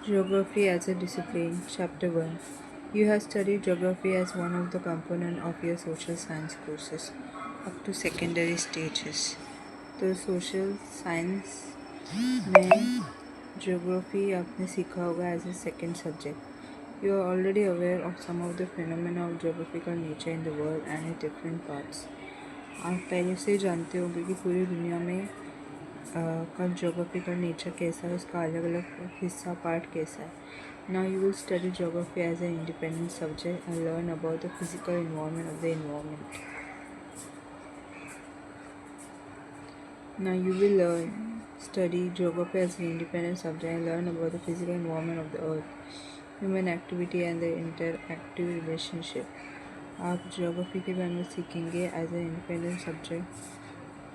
Geography as a discipline, Chapter 1. You have studied geography as one of the components of your social science courses up to secondary stages. तो social science में geography आपने सीखा होगा as a second subject. You are already aware of some of the phenomena of geographical nature in the world and in different parts. आप पहले से जानते होंगे कि पूरी दुनिया में का ज्योग्राफिकल नेचर कैसा है, उसका अलग अलग हिस्सा पार्ट कैसा है. Now you will study geography as a independent subject and learn about the physical environment of the environment. Now you will study geography as an independent subject and learn about the physical environment of the earth, human activity and the interactive relationship. आप geography के बारे में सीखेंगे as a independent subject,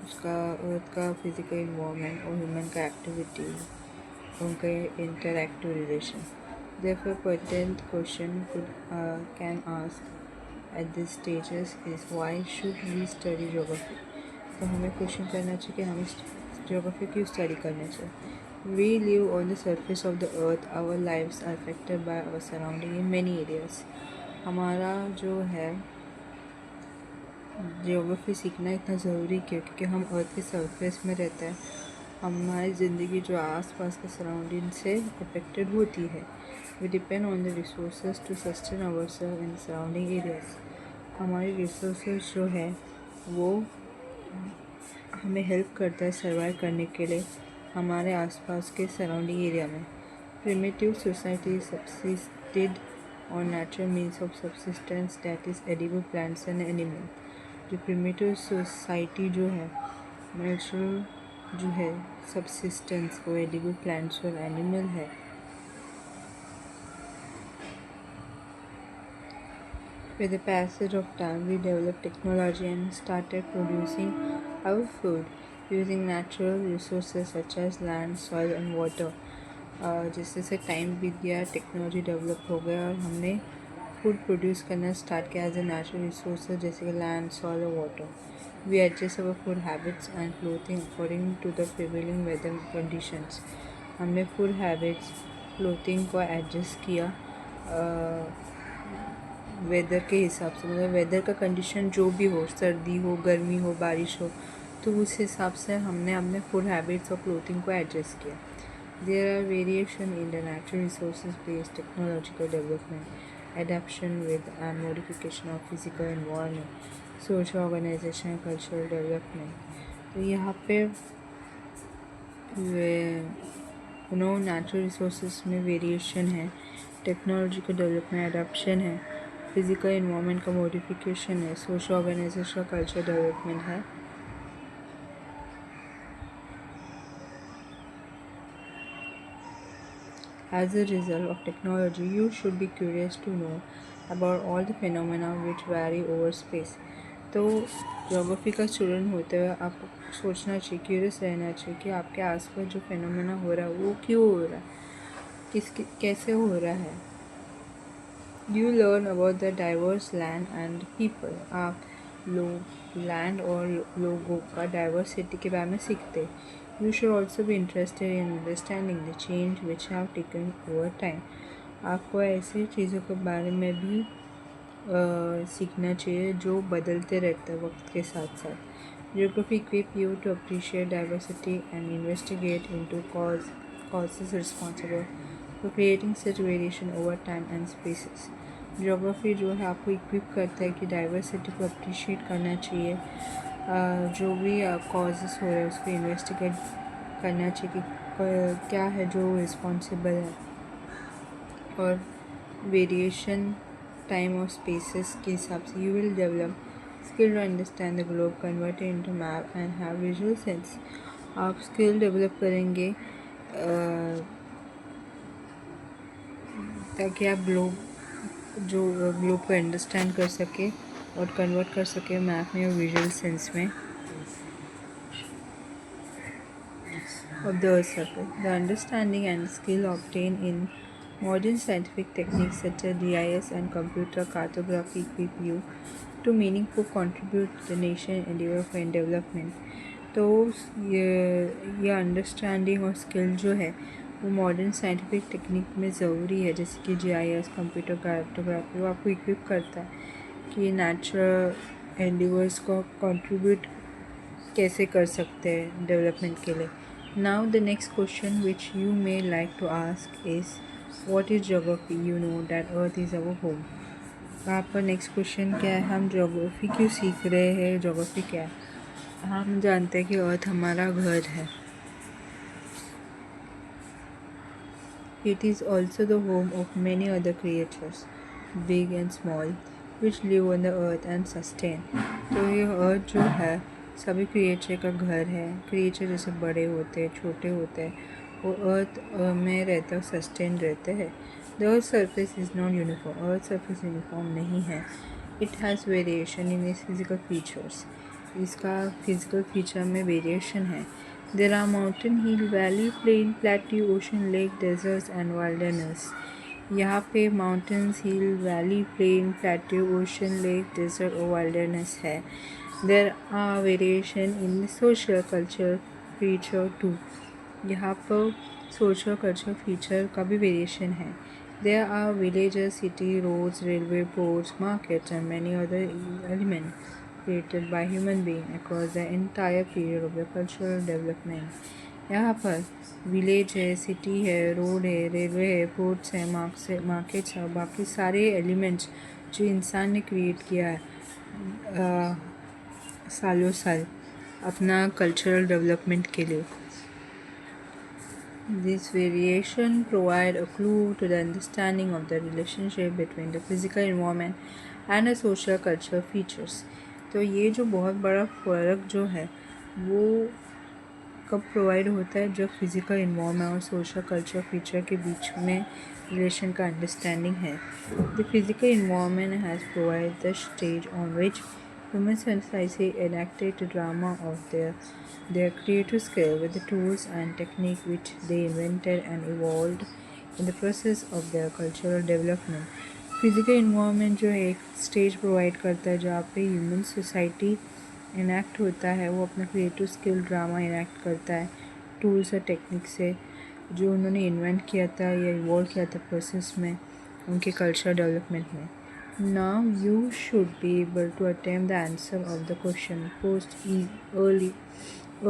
उसका अर्थ का physical environment और human का activity, उनके interactive relation. Therefore, pertinent question can ask at these stages is why should we study geography? तो हमें क्वेश्चन करना चाहिए कि हमें ज्योग्राफी क्यों स्टडी करना चाहिए. We live on the surface of the earth. Our lives are affected by our surrounding in many areas. हमारा जो है ज्योग्राफी सीखना इतना ज़रूरी क्यों, क्योंकि हम अर्थ के सरफेस में रहते हैं. हमारी ज़िंदगी जो आसपास के सराउंडिंग से अफेक्टेड होती है. We depend on the resources to sustain ourselves in surrounding areas. हमारी रिसोर्सेज जो है वो हमें हेल्प करता है सर्वाइव करने के लिए हमारे आसपास के सराउंडिंग एरिया में. प्रिमिटिव सोसाइटी सब्सिस्टेड और natural means of subsistence that is edible plants and animal. जो प्रिमिटिव सोसाइटी जो है नेचुरल जो है सब्सिस्टेंस वो एडिबल प्लांट्स और एनिमल है. With the passage of time, we developed technology and started producing our food using natural resources such as land, soil and water. जैसे जैसे टाइम बीत गया, टेक्नोलॉजी डेवलप हो गया और हमने फूड प्रोड्यूस करना स्टार्ट किया एज ए नेचुरल रिसोर्सेज जैसे कि लैंड, सॉइल और water. We adjust our food habits and clothing according to the prevailing weather conditions. हमने फूड हैबिट्स, क्लोथिंग को एडजस्ट किया वेदर के हिसाब से. मतलब वेदर का कंडीशन जो भी हो, सर्दी हो, गर्मी हो, बारिश हो, तो उस हिसाब से हमने अपने फूड हैबिट्स और क्लोथिंग को एडजस्ट किया. There are variation in the natural resources based technological development, adaptation with and modification of physical environment, social organization, cultural development. तो यहाँ पे नेचुरल रिसोर्सेज में वेरिएशन है, टेक्नोलॉजिकल डेवलपमेंट एडेप्शन है, physical environment का modification है, social organization culture development है. As a result of technology, you should be curious to know about all the phenomena which vary over space. तो geography का student होते हुए आपको सोचना चाहिए, क्यूरियस रहना चाहिए कि आपके आसपास जो फिनोमेना हो रहा है वो क्यों हो रहा है, कैसे हो रहा है. You learn about the diverse land and people. आप लोग लैंड और लोगों का डाइवर्सिटी के बारे में सीखते. You should also be interested in understanding the change which have taken over time. आपको ऐसी चीज़ों के बारे में भी सीखना चाहिए जो बदलते रहते हैं वक्त के साथ साथ. Geography equip you to appreciate diversity and investigate into causes responsible for creating such variation over time and spaces. Geography जो है आपको इक्विप करता है कि डाइवर्सिटी को अप्रिशिएट करना चाहिए. जो भी कॉजेस हो रहे हैं उसको इन्वेस्टिगेट करना चाहिए कि क्या है जो रिस्पॉन्सिबल है. और वेरिएशन टाइम और स्पेसेस के हिसाब से you will develop skill to understand the globe, convert into map and have visual sense. आप स्किल डेवलप करेंगे ताकि आप ग्लोब को अंडरस्टैंड कर सके और कन्वर्ट कर सके मैप में और विजुअल सेंस में of the Earth's surface. The understanding and skill obtained in modern scientific techniques such as GIS and computer cartography equip you to meaningful contribute to the nation endeavor in development. तो ये understanding और skill जो है वो modern scientific technique में ज़रूरी है, जैसे कि GIS, कंप्यूटर कार्टोग्राफी, वो आपको इक्विप करता है कि नेचुरल एंडिवर्स को कंट्रीब्यूट कैसे कर सकते हैं डेवलपमेंट के लिए। Now the next question which you may like to ask is what is geography? You know that earth is our home. आपका नेक्स्ट क्वेश्चन क्या है? हम ज्योग्राफी क्यों सीख रहे हैं? ज्योग्राफी क्या है? हम जानते हैं कि अर्थ हमारा घर है। It is also the home of many other creatures, big and small, which live on the earth and sustain. तो ये अर्थ जो है सभी क्रिएचर का घर है। क्रिएचर जैसे बड़े होते हैं, छोटे होते हैं, वो अर्थ में रहते हैं, सस्टेन रहते हैं। The earth surface is not uniform. Earth surface uniform नहीं है। It has variation in its physical features. इसका फिजिकल फीचर में वेरिएशन है। There are mountain, hill, valley, plain, plateau, ocean, lake, deserts and wilderness. यहाँ पे mountains, hill, valley, plain, plateau, ocean, lake, desert और wilderness है। There are variation in social culture feature too. यहाँ पर social culture feature का भी variation है। There are villages, city, roads, railway, ports, markets and many other elements created by human being across the entire period of the cultural development. यहाँ पर village है, city है, road है, railway है, ports है, मार्केट्स है, बाकी सारे एलिमेंट्स जो इंसान ने क्रिएट किया है सालों साल अपना कल्चरल डेवलपमेंट के लिए। This variation provide a clue to the understanding of the relationship between the physical environment and the social cultural features. तो ये जो बहुत बड़ा फ़र्क जो है वो कब प्रोवाइड होता है, जब फिज़िकल इन्वॉर्मेंट और सोशल कल्चर फीचर के बीच में रिलेशन का अंडरस्टैंडिंग है। The physical environment has provide the stage on which humans precisely enacted the drama of their creative skill with the tools and technique which they invented and evolved in the process of their cultural development. Physical environment जो है एक stage provide करता है जहाँ पे human society enact होता है, वो अपना क्रिएटिव स्किल ड्रामा इनैक्ट करता है टूल्स और टेक्निक से जो उन्होंने इन्वेंट किया था या इवॉल्व किया था प्रोसेस में उनके कल्चर डेवलपमेंट में। Now you should be able to attempt the answer of the question posed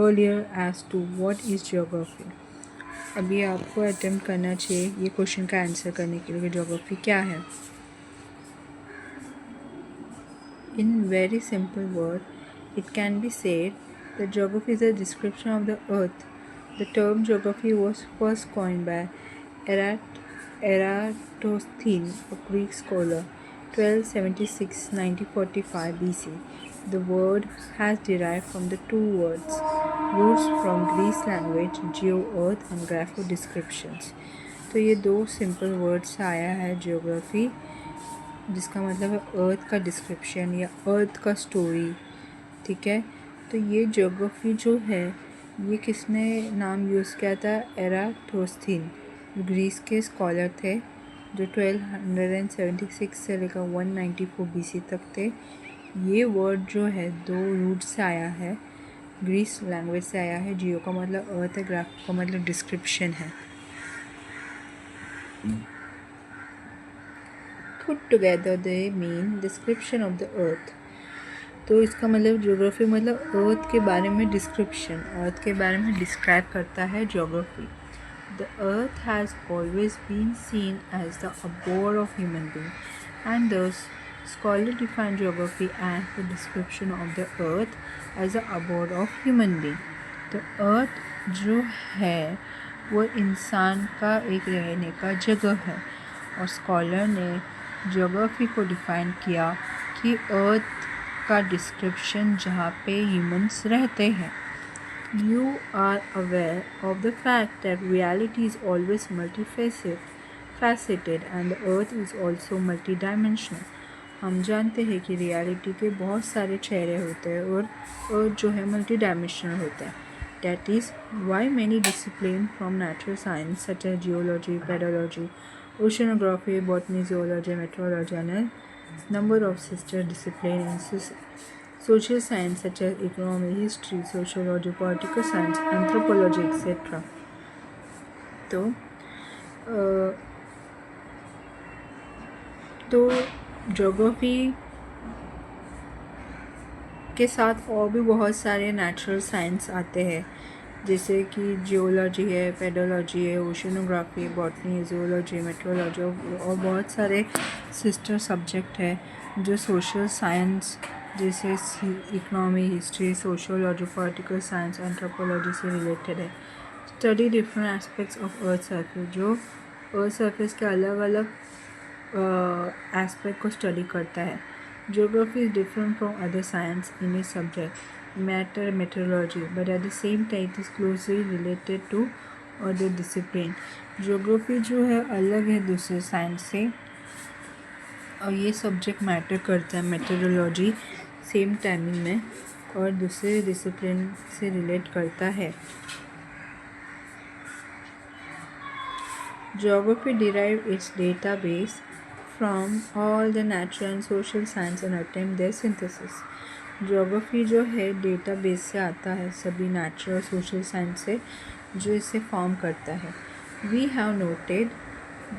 earlier as to what is geography. अभी आपको अटेम्प्ट करना चाहिए ये क्वेश्चन का आंसर करने के लिए कि ज्योग्राफी क्या है। In very simple word, it can be said that geography is a description of the earth. The term geography was first coined by Eratosthenes, a Greek scholar, 1276-1945 BC. The word has derived from the two words roots from Greek language, geo earth and grapho descriptions. तो ये दो simple word से आया है geography, जिसका मतलब है अर्थ का डिस्क्रिप्शन या अर्थ का स्टोरी। ठीक है, तो ये जियोग्राफी जो है ये किसने नाम यूज़ किया था? एराटोस्थीन, ग्रीस के स्कॉलर थे जो 1276 से लेकर 194 BC तक थे। ये वर्ड जो है दो रूट से आया है, ग्रीस लैंग्वेज से आया है। जियो का मतलब अर्थ है, ग्राफ का मतलब डिस्क्रिप्शन है। Put together they mean description of the earth. तो इसका मतलब ज्योग्राफी मतलब अर्थ के बारे में डिस्क्रिप्शन, अर्थ के बारे में डिस्क्राइब करता है geography. The earth has always been seen as the abode of human being, and thus scholars define geography as the description of the earth as the abode of human being. तो earth जो है वो इंसान का एक रहने का जगह है, और स्कॉलर ने ज्योग्राफी को डिफ़ाइन किया कि अर्थ का डिस्क्रिप्शन जहाँ पे ह्यूमंस रहते हैं। You are aware of the fact that reality is always multifaceted and the earth is also multidimensional. हम जानते हैं कि रियलिटी के बहुत सारे चेहरे होते हैं और अर्थ जो है मल्टी डायमेंशनल होता है। That is why many disciplines from natural science such as geology, pedology, oceanography, botany, zoology, meteorology and a number of sister disciplines in social science such as economy, history, sociology, political science, anthropology, etc. तो तो geography के साथ और भी बहुत सारे natural science आते हैं, जैसे कि जियोलॉजी है, पेडोलॉजी है, ओशनोग्राफी, बॉटनी, जूलॉजी, मेट्रोलॉजी और बहुत सारे सिस्टर सब्जेक्ट है जो सोशल साइंस जैसे economy, history, sociology, political science, anthropology से रिलेटेड है। Study different aspects of earth surface, जो अर्थ सरफेस के अलग अलग एस्पेक्ट को स्टडी करता है। Geography is different from other science in its subject matter meteorology, but at the same time it is closely related to other discipline. Geography जो है अलग है दूसरे साइंस से, और ये सब्जेक्ट मैटर करता है मेटेरोलॉजी सेम टाइमिंग में और दूसरे डिसिप्लिन से रिलेट करता है। Geography derive its database from all the natural and social science and attempt their synthesis. Geography जो है डेटाबेस से आता है, सभी नेचुरल सोशल साइंस से जो इसे फॉर्म करता है। We have noted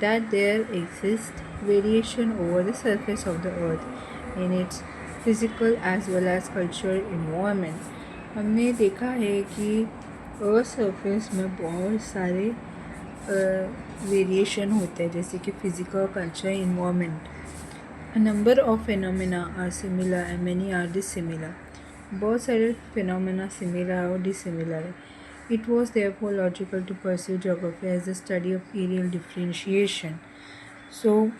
that there exists variation over the surface of the earth in its physical as well as cultural environment. हमने देखा है कि अर्थ सरफेस में बहुत सारे वेरिएशन होते हैं, जैसे कि physical, culture, environment. A number of phenomena are similar and many are dissimilar. बहुत सारे फिनोमेना सिमिलर और डिसिमिलर है। It was therefore logical to pursue geography as the study of areal differentiation. So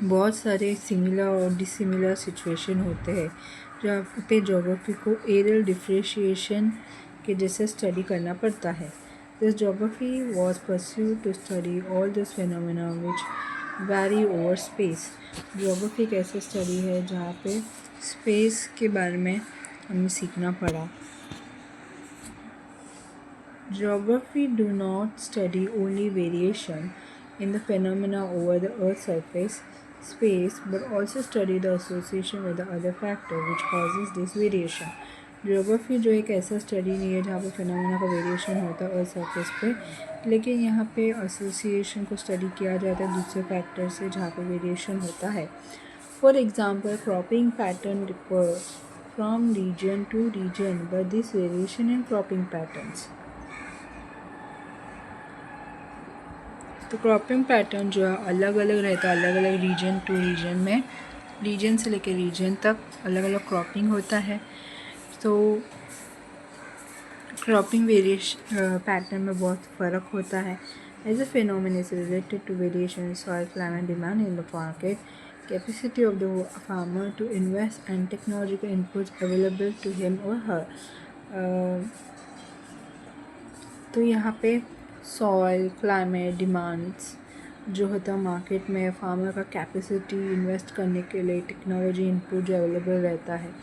बहुत सारे सिमिलर और dissimilar situation होते हैं जहाँ पे ज्योग्राफी को एरियल डिफरेंशिएशन के जैसे स्टडी करना पड़ता है। This geography was pursued to study all those phenomena which vary over space. Geography एक ऐसा स्टडी है जहाँ पे स्पेस के बारे में हमें सीखना पड़ा। Geography do not study only variation in the phenomena over the Earth's surface space, but also study the association with the other factor which causes this variation. Geography जो एक ऐसा स्टडी नहीं है जहाँ पे फिनोमेना का वेरिएशन होता है अर्थ सरफेस पे, लेकिन यहाँ पे एसोसिएशन को स्टडी किया जाता है दूसरे फैक्टर से जहाँ पे वेरिएशन होता है। For example, cropping pattern differ from region to region by this variation in cropping patterns. तो क्रॉपिंग पैटर्न जो है अलग अलग रहता है, अलग अलग रीजन टू रीजन में, रीजन से लेकर रीजन तक अलग अलग क्रॉपिंग होता है। तो क्रॉपिंग वेरिएशन पैटर्न में बहुत फ़र्क होता है। As a phenomena is related to variation in soil climate demand in the market, capacity of the farmer to invest and technological inputs available to him और हर। तो यहाँ पे सॉइल, क्लाइमेट, डिमांड्स जो होता है मार्केट में, farmer का capacity invest करने के लिए टेक्नोलॉजी इनपुट जो अवेलेबल रहता है।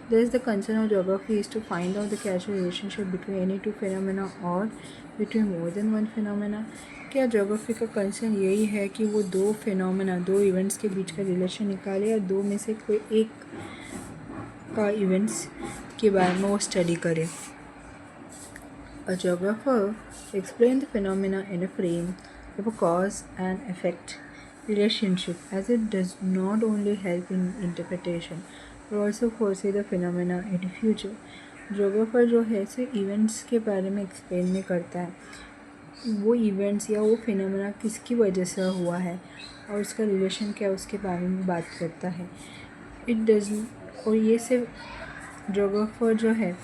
Thus, the concern of geography is to find out the causal relationship between any two phenomena or between more than one phenomena. क्या ज्योग्राफी का कंसर्न यही है कि वो दो फिनोमेना, दो इवेंट्स के बीच का रिलेशन निकाले या दो में से कोई एक का इवेंट्स के बारे में वो स्टडी करे। A geographer explains the phenomena in a frame of a cause and effect relationship, as it does not only help in interpretation but also foresee the phenomena in the future. Geographer जो है सिर्फ events के बारे में explain नहीं करता है, वो इवेंट्स या वो फिनोमेना किसकी वजह से हुआ है और उसका रिलेशन क्या है उसके बारे में बात करता है। इट डज, और ये सिर्फ ज्योग्राफर जो है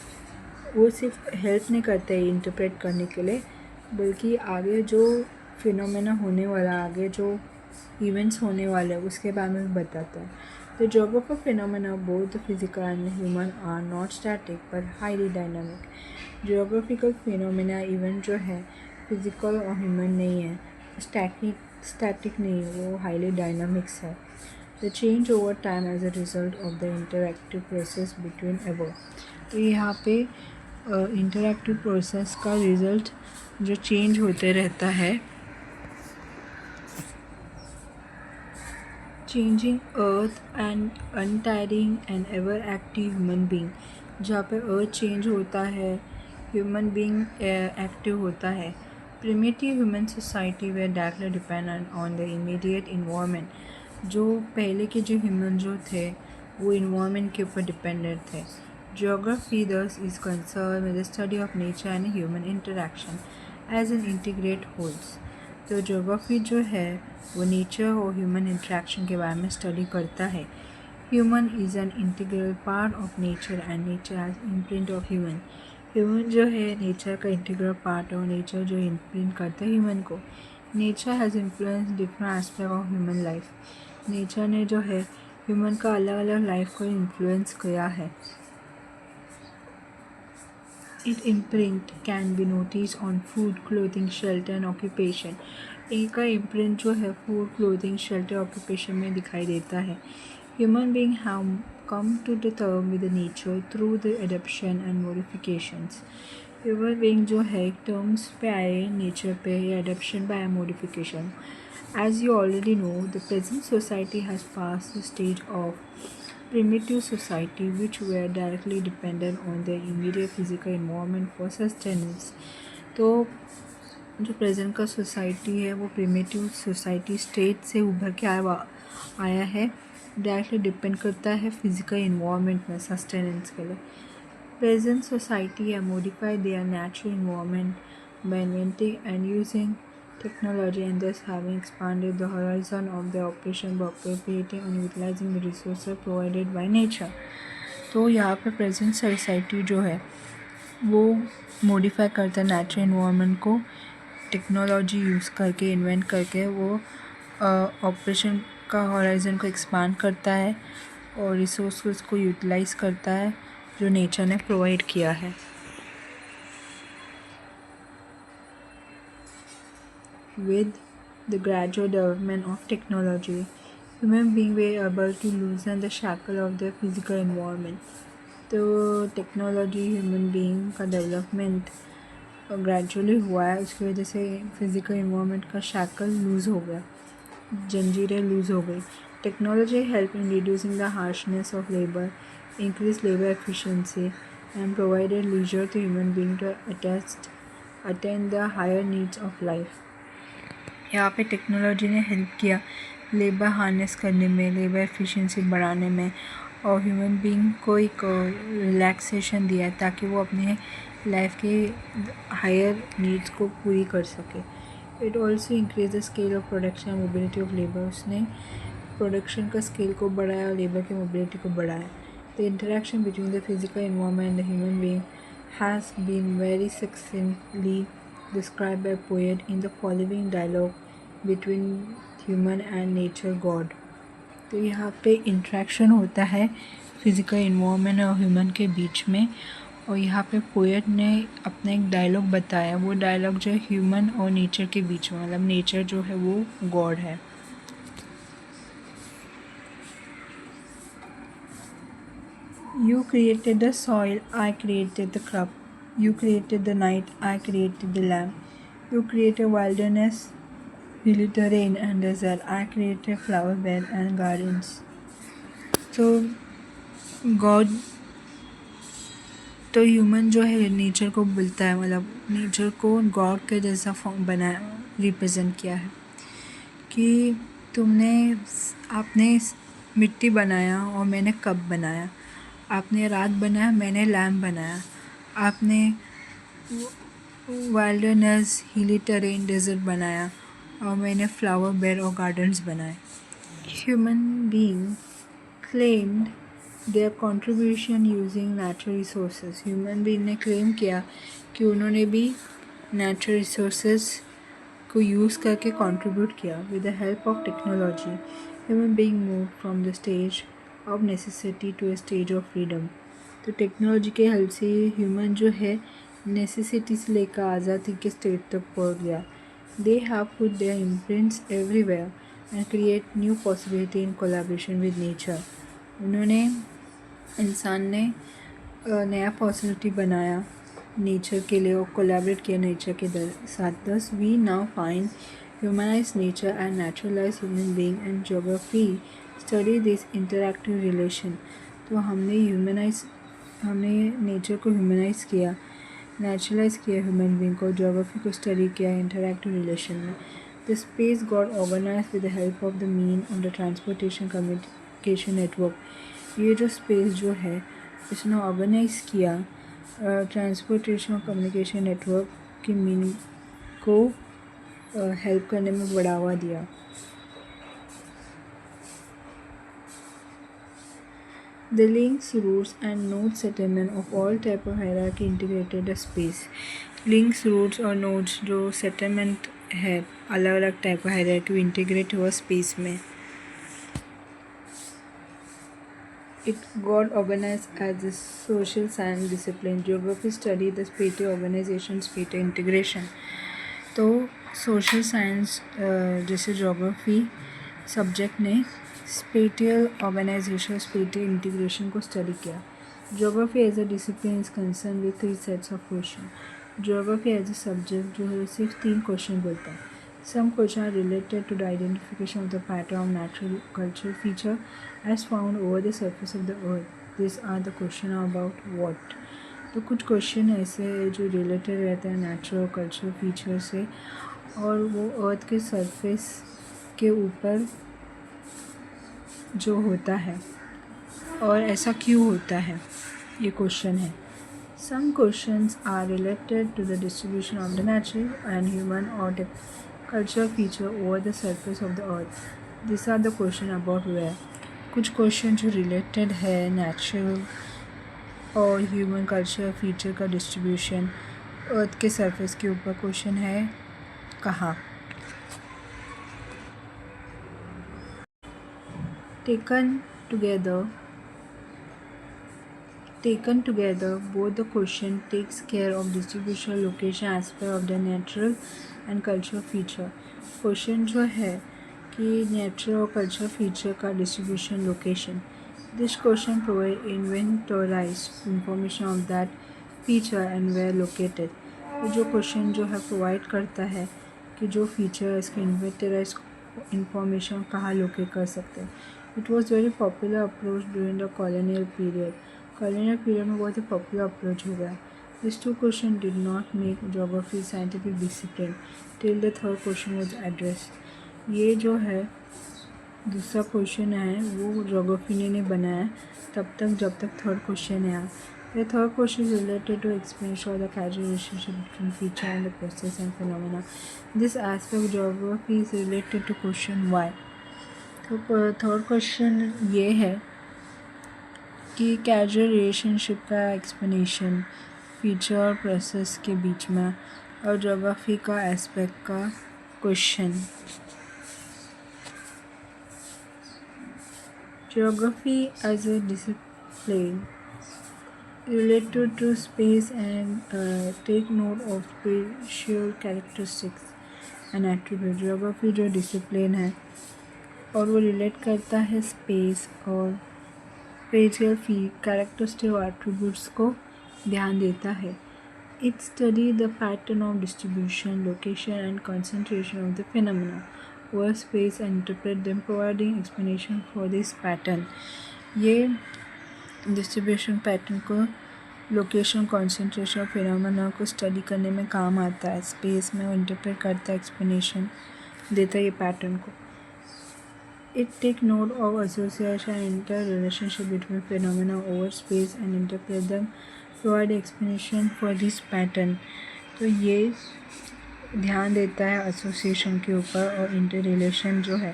वो सिर्फ हेल्प नहीं करता है इंटरप्रेट करने के लिए, बल्कि आगे जो फिनोमेना होने वाला, आगे जो इवेंट्स होने वाले हैं उसके बारे में भी बताता है। The geographical phenomena, both the physical and the human, are not static but highly dynamic. Geographical phenomena event जो है फिजिकल और ह्यूमन नहीं है, स्टैटिक नहीं है, वो हाईली डायनामिक्स है। The change over time as a result of the interactive process between above. तो यहाँ पे इंटरैक्टिव प्रोसेस का रिजल्ट जो चेंज होते रहता है, changing earth and untiring and ever active human being, जहाँ पे अर्थ चेंज होता है, ह्यूमन बींग एक्टिव होता है Primitive human society were directly dependent on the immediate environment. जो पहले के जो ह्यूमन जो थे वो इन्वायरमेंट के ऊपर डिपेंडेंट थे. Geography thus is concerned with the study of nature and human interaction as an integrate wholes. तो जोग्राफी जो है वो नेचर और ह्यूमन इंटरेक्शन के बारे में स्टडी करता है. Human is an integral part of nature and nature has imprint of human. Human जो है नेचर का इंटीग्रल पार्ट और नेचर जो इम्प्रिंट करता है ह्यूमन को. Nature has influence different aspect of human life. Nature ने जो है ह्यूमन का अलग अलग लाइफ को इन्फ्लुएंस किया है. Its imprint can be noticed on food, clothing, shelter and occupation. इनका imprint जो है food, clothing, shelter, occupation में दिखाई देता है. Human beings have come to the term with the nature through the adaptation and modifications. Human being जो है terms पे आए nature पे या adaptation पे आए modification. As you already know, the present society has passed the stage of primitive society which were directly dependent on their immediate physical environment for sustenance. तो जो प्रेजेंट का सोसाइटी है वो प्रिमिटिव सोसाइटी स्टेट से उभर के आया है. डायरेक्टली डिपेंड करता है फिजिकल इन्वायरमेंट में सस्टेनेंस के लिए. प्रेजेंट सोसाइटी है modify there natural environment by inventing and using technology and thus having expanded the horizon of their operation by appropriating and utilizing the resources provided by nature. तो यहाँ पे present society जो है वो modify करता है natural environment को technology use करके इन्वेंट करके. वो ऑपरेशन का हॉराइजन को एक्सपांड करता है और रिसोर्स को यूटिलाइज करता है जो नेचर ने प्रोवाइड किया है. With the gradual development of technology, human beings were able to loosen the shackle of their physical environment. तो टेक्नोलॉजी ह्यूमन बीइंग का डेवलपमेंट ग्रेजुअली हुआ है, उसकी वजह से फिज़िकल इन्वायरमेंट का शैकल लूज़ हो गया, जंजीरें लूज़ हो गई. Technology help in reducing the harshness of labour, increase labour efficiency and provided leisure to human being to attain the higher needs of life. यहाँ पे टेक्नोलॉजी ने हेल्प किया लेबर हार्नेस करने में, लेबर एफिशिएंसी बढ़ाने में और ह्यूमन बीइंग को एक रिलैक्सेशन दिया है ताकि वो अपने लाइफ के हायर नीड्स को पूरी कर सके. It also increase the scale of production mobility of labour. उसने प्रोडक्शन का स्केल को बढ़ाया और लेबर की मोबिलिटी को बढ़ाया. The interaction between the physical environment and the human being has been very succinctly described by poet in the following dialogue between human and nature god. तो यहाँ पे इंट्रैक्शन होता है फिज़िकल इन्वायरमेंट और human के बीच में और यहाँ पे पोएट ने अपना एक डायलॉग बताया. वो डायलॉग जो है ह्यूमन और नेचर के बीच में, मतलब नेचर जो है वो गॉड है. You created the soil, I created the crop. You created the night, I created the lamp. You created wilderness, hilly terrain and desert. I created flower bed and gardens. So God तो human जो है nature को बोलता है, मतलब nature को God के जैसा फॉर्म बनाया, रिप्रेजेंट किया है कि आपने मिट्टी बनाया और मैंने कप बनाया. आपने रात बनाया, मैंने लैम्प बनाया. आपने वाइल्डनेस, हिली टेरेन, डेजर्ट बनाया और मैंने फ्लावर बेड और गार्डन्स बनाए. Human being claimed their contribution using natural resources. Human being ने क्लेम किया कि उन्होंने भी नेचुरल रिसोर्सेज को यूज़ करके कंट्रीब्यूट किया. With the help of technology human being move from the stage of necessity to a stage of freedom. तो technology के हेल्प से ह्यूमन जो है नेसेसिटी से लेकर आज़ादी के स्टेज तक पहुँच गया. They have put their imprints everywhere and create new possibility in collaboration with nature. उन्होंने इंसान ने नया पॉसिबिलिटी बनाया नेचर के लिए और कोलैबोरेट किया नेचर के साथ. Thus we now find humanize nature and naturalize human being and geography study this interactive relation. तो हमने नेचर को ह्यूमनाइज किया, नेचुरलाइज किया ह्यूमन बींग को, ज्योग्राफी को स्टडी किया इंटरैक्टिव रिलेशन में। The space got organize with the help of the mean of the transportation communication network. ये जो स्पेस जो है इसने ऑर्गेनाइज किया ट्रांसपोर्टेशन और कम्युनिकेशन नेटवर्क की मीन को हेल्प करने में बढ़ावा दिया। The links, routes and node settlement of all type of hierarchy integrated the space. Links, routes और nodes जो settlement है अलग अलग टाइप का hierarchy इंटीग्रेट हुआ स्पेस में। It got organized as a social science discipline. Geography study the spatial organization, spatial integration. तो social science जैसे जोग्राफी सब्जेक्ट ने स्पेटियल ऑर्गेनाइजेशन स्पेटियल इंटीग्रेशन को स्टडी किया। Geography as a discipline is concern with 3 sets of question. Geography as a subject जो है सिर्फ 3 question बोलता है। Some question are related to the identification of the pattern of natural cultural feature as found over the surface of the earth. This are the question about what. तो कुछ question ऐसे जो related रहते हैं natural cultural feature से और वो अर्थ के सरफेस के ऊपर जो होता है और ऐसा क्यों होता है, ये क्वेश्चन है। Some questions are related to the distribution of the natural and human or the cultural feature over the surface of the earth. This are the question about where. कुछ क्वेश्चन जो रिलेटेड है natural और human culture feature का distribution earth के surface के ऊपर question है कहाँ। Taken together, both the question takes care of distribution location aspect of the natural and cultural feature. Question जो है कि natural और cultural feature का distribution location. This question provide inventorized information of that feature and where located. जो question जो है provide करता है कि जो feature इसके inventorized information कहाँ locate कर सकते हैं। It was very popular approach during the colonial period. Colonial period में बहुत ही popular approach हो गया। These 2 questions did not make geography scientific discipline till the third question was addressed. ये जो है दूसरा क्वेश्चन है वो जोग्राफी ने नहीं बनाया तब तक जब तक थर्ड क्वेश्चन है। The third question is related to explanation of the causal relationship between feature and the process and phenomena. This aspect of geography is related to question why. तो थर्ड क्वेश्चन ये है कि casual relationship का explanation feature और process के बीच में और ज्योग्राफी का एस्पेक्ट का question. Geography as a discipline related to space and take note of spatial characteristics and attributes. Geography जो डिसिप्लिन है और वो रिलेट करता है स्पेस और स्पेशियल कैरेक्टरिस्टिक और एट्रीब्यूट्स को ध्यान देता है। It study the pattern of distribution location and concentration of the phenomena over space and interpret them providing explanation for this pattern. ये डिस्ट्रीब्यूशन पैटर्न को लोकेशन कंसंट्रेशन और फिनोमेना को स्टडी करने में काम आता है। स्पेस में वो इंटरप्रेट करता है, एक्सप्लेनेशन देता है ये पैटर्न को। It take note of association and interrelationship between phenomena over space and interpret them, provide explanation for this pattern. तो ये ध्यान देता है एसोसिएशन के ऊपर और इंटररिलेशन जो है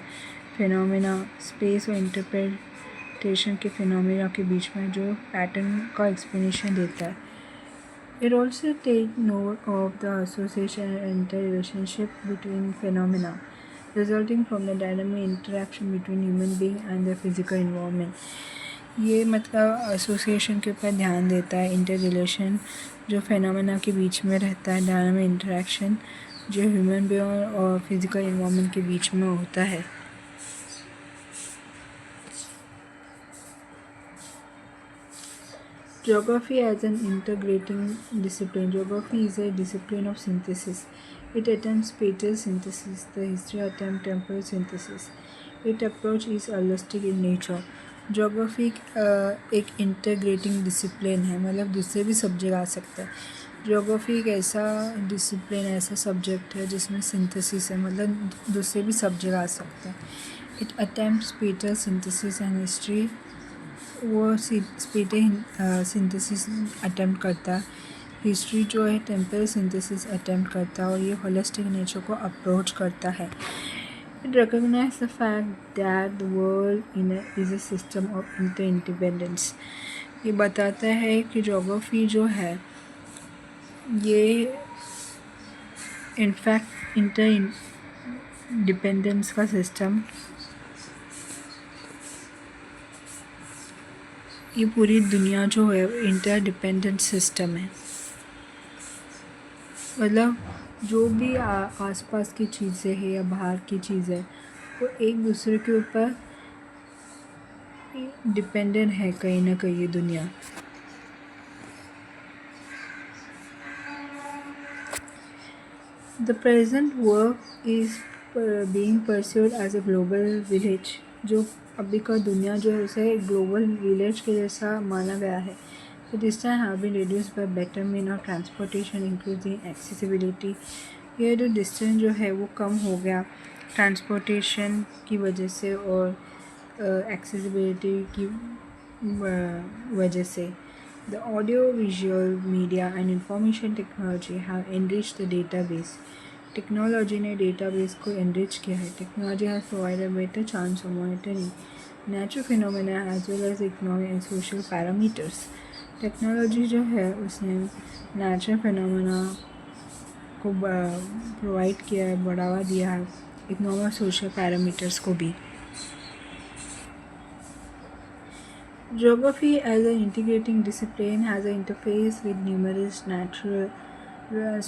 फिनोमेना स्पेस और इंटरप्रिटेशन के फिनोमेना के बीच में जो पैटर्न का एक्सप्लेनेशन देता है। It also take note of the association and interrelationship between phenomena resulting from the dynamic interaction between human being and the physical environment. ये मतलब एसोसिएशन के ऊपर ध्यान देता है, इंटर रिलेशन जो फेनोमेना के बीच में रहता है, डायनामिक इंटरेक्शन जो ह्यूमन बीइंग और फिजिकल एनवायरनमेंट के बीच में होता है। Geography as an integrating discipline. Geography is a discipline of synthesis. It attempts spatial synthesis. The history attempts temporal synthesis. Its approach is holistic in nature. Geography एक integrating discipline है, मतलब दूसरे भी सब्जेक्ट आ सकता है। ज्योग्राफी एक ऐसा discipline, ऐसा सब्जेक्ट है जिसमें सिंथेसिस है, मतलब दूसरे भी सब्जेक्ट आ सकते हैं. It attempt spatial synthesis and history. वो स्पेटल सिंथेसिस अटेम्प्ट करता है. हिस्ट्री जो है टेम्परल सिंथेसिस अटेम्प्ट करता है और ये होलिस्टिक नेचर को अप्रोच करता है. It recognize the fact that the world is a system of interdependence. ये बताता है कि ज्योग्राफी जो है ये इनफैक्ट इंटर डिपेंडेंस का सिस्टम, ये पूरी दुनिया जो है इंटर डिपेंडेंट सिस्टम है. मतलब जो भी आसपास की चीज़ें हैं या बाहर की चीज़ें वो एक दूसरे के ऊपर डिपेंडेंट है कहीं ना कहीं ये दुनिया. The present work is being pursued as a global village. जो अभी का दुनिया जो है उसे ग्लोबल विलेज के जैसा माना गया है. The distance have been reduced by better mean of transportation including accessibility. ये जो डिस्टेंस जो है वो कम हो गया ट्रांसपोर्टेशन की वजह से और एक्सेसिबिलिटी की वजह से. The audio visual media and information technology have enriched the database. Technology ने डेटाबेस को एनरिच किया है. Technology has provided better chance of monitoring natural phenomena as well as economic and social parameters. Technology जो है उसने natural phenomena को provide किया है, बढ़ावा दिया है, इकोनॉमिक सोशल पैरामीटर्स को भी. Geography as an integrating discipline has an interface with numerous natural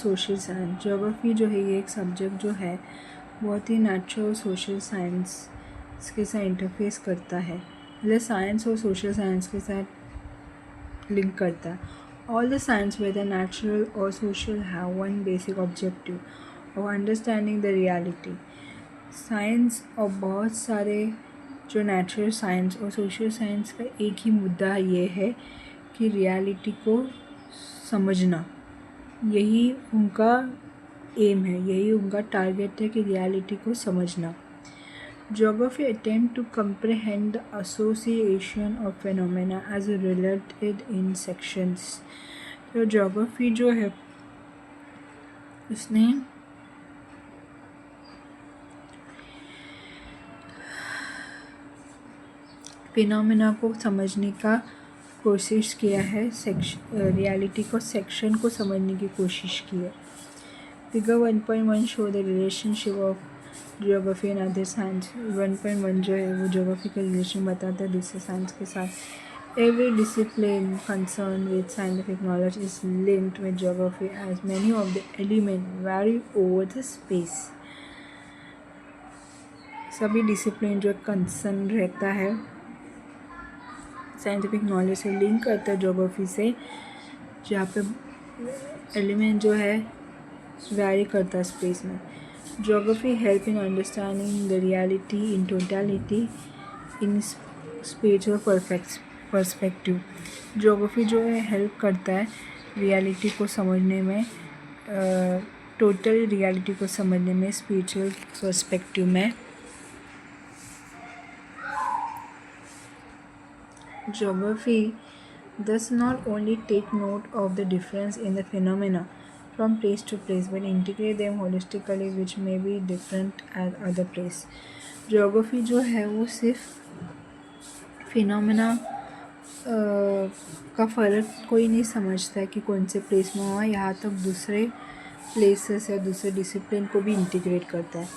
social science. Geography जो है ये एक सब्जेक्ट जो है बहुत ही नेचुरल सोशल साइंस के साथ इंटरफेस करता है, मतलब साइंस और सोशल साइंस के साथ लिंक करता है. All the science whether natural or social have one basic objective of understanding the reality. Science और बहुत सारे जो नेचुरल साइंस और सोशल साइंस का एक ही मुद्दा ये है कि रियलिटी को समझना. यही उनका एम है, यही उनका टारगेट है कि रियलिटी को समझना. Geography attempt to comprehend the association of phenomena as related in sections. तो ज्योग्राफी जो है उसने फिनोमेना को समझने का कोशिश किया है, रियलिटी को सेक्शन को समझने की कोशिश की है. Figure 1.1 show the relationship of geography and other science. 1.1 जो है वो ज्योग्राफी का रिलेशन बताता है दूसरे साइंस के साथ. Every discipline concern with scientific knowledge is linked with geography as many of the element vary over the space. सभी डिसिप्लिन जो कंसर्न रहता है साइंटिफिक नॉलेज से लिंक करता है ज्योग्राफी से, जहाँ पे एलिमेंट जो है वैरी करता है स्पेस में. Geography help in understanding the reality in totality in special perspective. Geography जो है हेल्प करता है रियलिटी को समझने में, टोटल रियलिटी को समझने में स्पेशल पर्सपेक्टिव में. Geography does not only take note of the difference in the phenomena from place to place but integrate them holistically which may be different at other place. Geography जो है वो सिर्फ phenomena का फ़र्क कोई नहीं समझता है कि कौन से प्लेस में हुआ, यहाँ तक दूसरे प्लेसेस या दूसरे डिसिप्लिन को भी इंटीग्रेट करता है.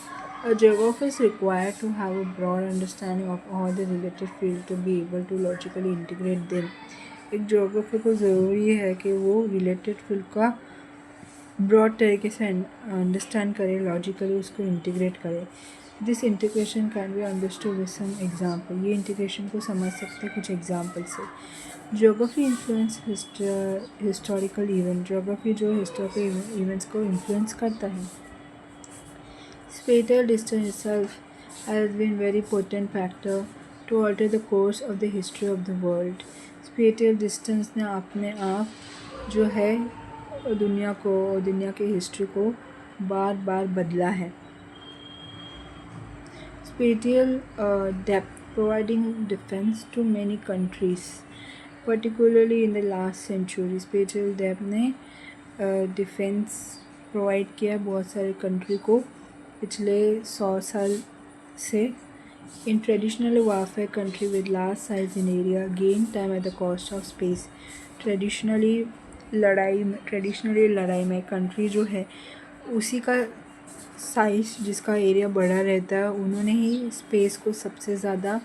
A geographer is required to have a broad understanding of all the related fields to be able to logically integrate them. एक जोग्राफर को ज़रूरी है कि वो रिलेटेड फील्ड का ब्रॉड तरीके से अंडरस्टैंड करे, लॉजिकली उसको इंटीग्रेट करे. This integration can be understood with some example. ये इंटीग्रेशन को समझ सकते हैं कुछ एग्जाम्पल से. Geography influence historical event. Geography जो हिस्टोरिकल इवेंट्स को इन्फ्लुएंस करता है. Spatial distance itself has been very potent factor to alter the course of the history of the world. Spatial distance ने अपने आप जो है दुनिया को और दुनिया की हिस्ट्री को बार बार बदला है। Spatial depth providing defense to many countries, particularly in the last century. Spatial depth ने डिफेंस प्रोवाइड किया बहुत सारे कंट्री को पिछले 100 साल से। In traditional warfare, country with large size in area gain time at the cost of space. Traditionally लड़ाई में कंट्री जो है उसी का साइज जिसका एरिया बड़ा रहता है उन्होंने ही स्पेस को सबसे ज़्यादा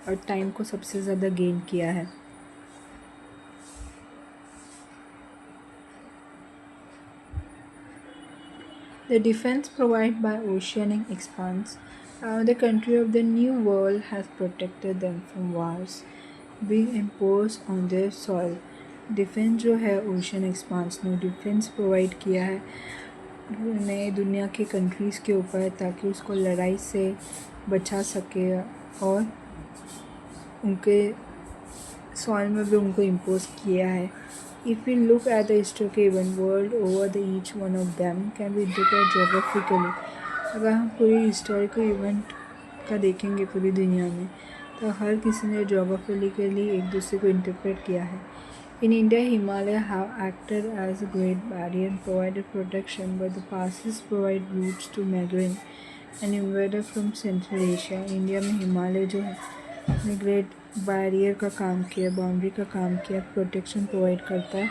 और टाइम को सबसे ज़्यादा गेन किया है। The defense provided by oceanic expanse, the country of the New World has protected them from wars being imposed on their soil. Defence जो है ओशन एक्सपांस ने डिफेंस प्रोवाइड किया है नए दुनिया के कंट्रीज़ के ऊपर ताकि उसको लड़ाई से बचा सके और उनके सॉइल में भी उनको इम्पोज किया है। If we look at the historical event world over the each one of them can be interpreted geographically, अगर हम पूरी हिस्टोरिकल इवेंट का देखेंगे पूरी दुनिया में तो हर किसी ने geographically एक दूसरे को इंटरप्रेट किया है। In India, Himalaya have acted as a great barrier and provided protection, but the passes provide routes to migrant and invader from Central Asia. India में हिमालय जो है ने ग्रेट बैरियर का काम किया, बाउंड्री का काम किया, प्रोटेक्शन प्रोवाइड करता है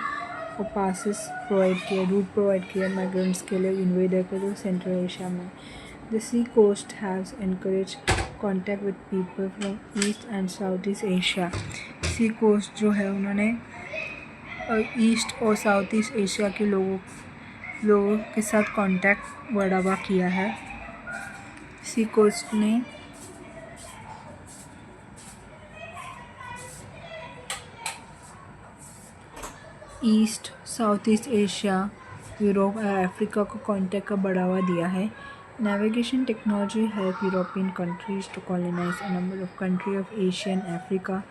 और पासिस प्रोवाइड किया, रूट प्रोवाइड किया माइग्रेंट्स के लिए, इन्वेडर के लिए सेंट्रल एशिया में। The sea coast has encourage contact with people from East and South East Asia. Sea coast जो है उन्होंने ईस्ट और साउथ ईस्ट एशिया के लोगों के साथ कांटेक्ट बढ़ावा किया है। सी कोस्ट ने East South East Asia Europe और अफ्रीका को कांटेक्ट का बढ़ावा दिया है। Navigation technology help European countries to colonize a number of country of Asia and Africa.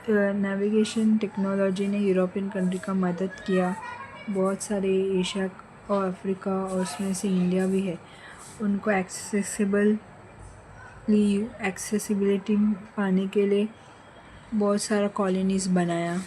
Navigation technology ने यूरोपियन कंट्री का मदद किया, बहुत सारे एशिया और अफ्रीका और उसमें से इंडिया भी है, उनको एक्सेसिबिलिटी पाने के लिए बहुत सारा कॉलोनीज़ बनाया।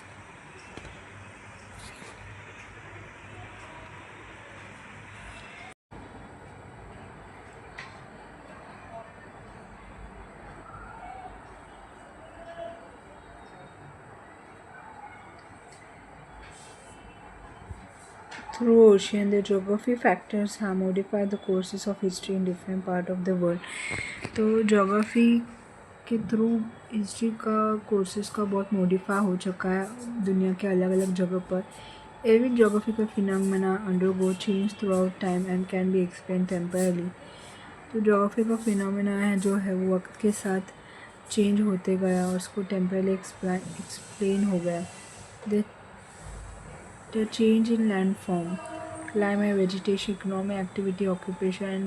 Through ocean, the geography factors have modified the courses of history in different part of the world. तो geography के थ्रू हिस्ट्री का कोर्सेज का बहुत मॉडिफाई हो चुका है दुनिया के अलग अलग जगह पर। Every geographical phenomena undergo change throughout time and can be explained temporarily. तो geography का फिनोमेना है जो है वो वक्त के साथ चेंज होते गया और उसको टेम्परली एक्सप्लेन हो गया। The change in landform, climate, vegetation, economic activity, occupation and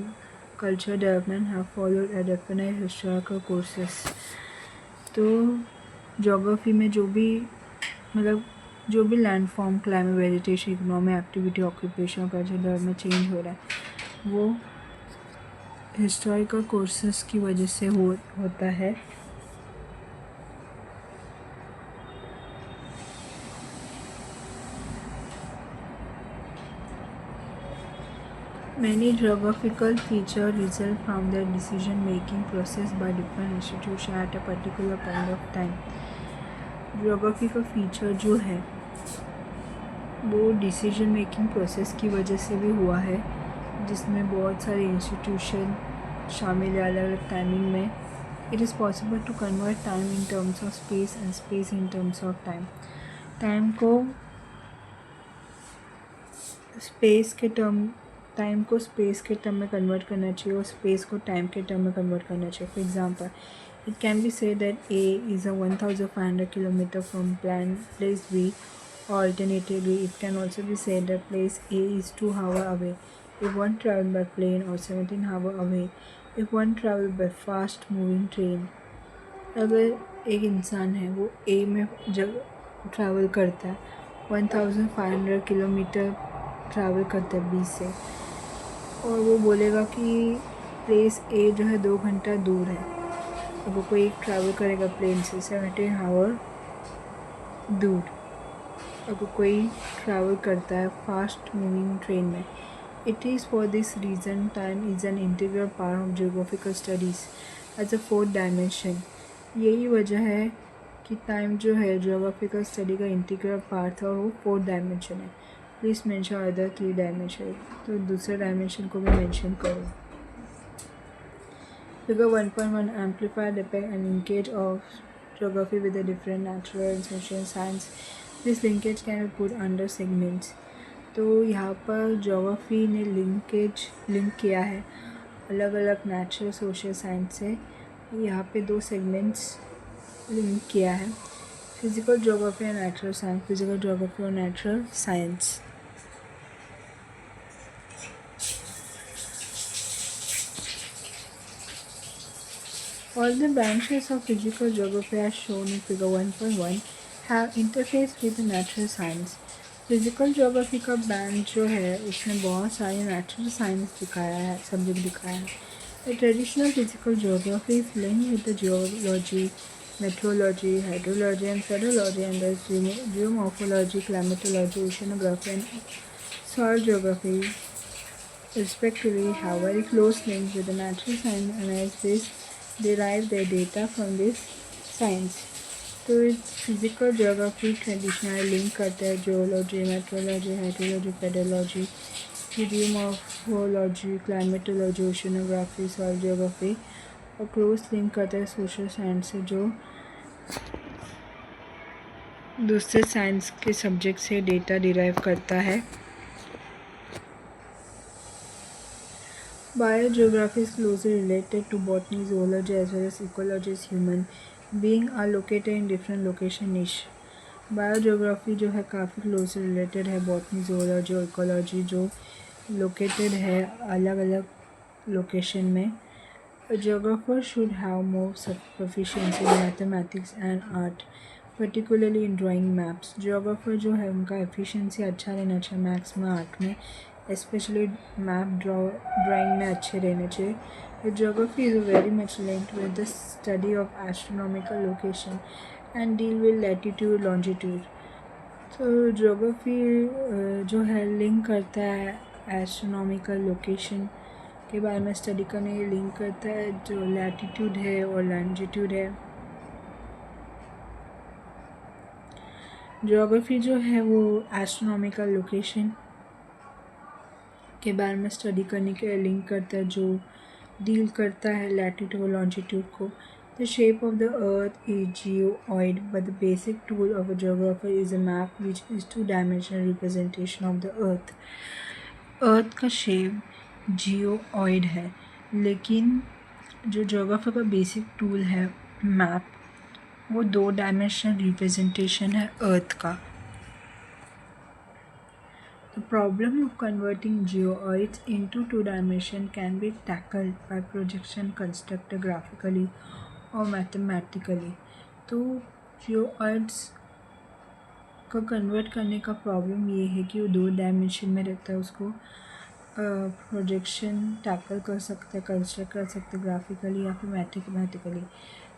cultural development have followed a definite historical courses. तो जोग्राफी में जो भी landform, climate, vegetation, economic activity, occupation, culture development change हो रहा है वो हिस्टोरिकल कोर्सेज की वजह से होता है। Many geographical features result from the decision-making process by different institutions at a particular point of time. Geography का फीचर जो है वो डिसीजन मेकिंग प्रोसेस की वजह से भी हुआ है जिसमें बहुत सारे इंस्टीट्यूशन शामिल है अलग अलग टाइमिंग में। It is possible to convert time in terms of space and space in terms of time. Time को स्पेस के टर्म में कन्वर्ट करना चाहिए और स्पेस को टाइम के टर्म में कन्वर्ट करना चाहिए। For example, it can be said that A is 1500 kilometre from place B. Alternatively, it can also be said that place A is 2 hours away if one travel by plane or 17 hours away if one travel by fast moving train. अगर एक इंसान है वो A में जब travel करता है 1500 kilometre travel करता है 20 से, और वो बोलेगा कि प्लेस ए जो है 2 घंटा दूर है। अब वो कोई ट्रैवल करेगा प्लेन से 17 आवर दूर। अगर कोई ट्रैवल करता है फास्ट मूविंग ट्रेन में। It is for this reason time is an integral part of geographical studies as a fourth dimension. यही वजह है कि टाइम जो है जियोग्राफिकल स्टडी का इंटीग्रल पार्ट है और वो फोर्थ डायमेंशन है। Please mention other 3 dimension. तो दूसरे डायमेंशन को भी मेंशन करो। Figure 1.1 amplify depict and linkage of geography with the different natural and social science. This linkage can be put under segments. तो यहाँ पर ज्योग्राफी ने लिंक किया है अलग अलग नेचुरल सोशल साइंस से। यहाँ पे 2 सेगमेंट्स लिंक किया है, फिजिकल ज्योग्राफी और नेचुरल साइंस। फिजिकल ज्योग्राफी और natural science. All the branches of physical geography as shown in figure 1.1 have interface with natural science. Physical geography का ब्रांच जो है उसने बहुत सारे नेचुरल साइंस दिखाया है, सब्जेक्ट दिखाया है। The traditional physical geography is linked with the geology, meteorology, hydrology and pedology, and the geomorphology, climatology, oceanography and soil geography respectively have very close links with the natural science and as this derive their data from this science. तो physical geography traditional link करते हैं geology, metrology, hydrology, pedology, geomorphology, climatology, oceanography, soil geography, और close link करते हैं social science से जो दूसरे science के सब्जेक्ट से डेटा डिराइव करता है। Biogeography is closely related to botany, zoology as well as ecology as human being are located in different location niche. Biogeography जो है काफ़ी क्लोजली रिलेटेड है बॉटनी, zoology और इकोलॉजी जो लोकेटेड है अलग अलग लोकेशन में। A geographer should have more proficiency in mathematics and art, particularly in drawing maps. Geographer जो है उनका एफिशिएंसी अच्छा रहना चाहिए मैथ्स में, आर्ट में, especially मैप ड्राइंग में अच्छे रहने चाहिए। Geography is very much linked with the study of astronomical location and deal with latitude, longitude. तो ज्योग्राफी जो है लिंक करता है एस्ट्रोनॉमिकल लोकेशन के बारे में स्टडी करने के लिंक करता है जो लैटिट्यूड है और लॉन्जिट्यूड है। ज्योग्राफी जो है वो एस्ट्रोनॉमिकल लोकेशन के बारे में स्टडी करने के लिए लिंक करता है जो डील करता है लैटिट्यूड और लॉन्जिट्यूड को। The shape of the earth is geoid, but the basic tool of a geographer is a map which is two-dimensional representation of the earth. अर्थ का शेप जियोइड है, लेकिन जो ज्योग्राफर का बेसिक टूल है map वो 2 dimensional representation है अर्थ का। The problem of converting geoids into 2 dimension can be tackled by projection constructed graphically or mathematically. तो जियोइड्स को कन्वर्ट करने का प्रॉब्लम ये है कि वो 2 डायमेंशन में रहता है, उसको प्रोजेक्शन टैकल कर सकते हैं, कंस्ट्रक्ट कर सकते हैं ग्राफिकली या फिर mathematically.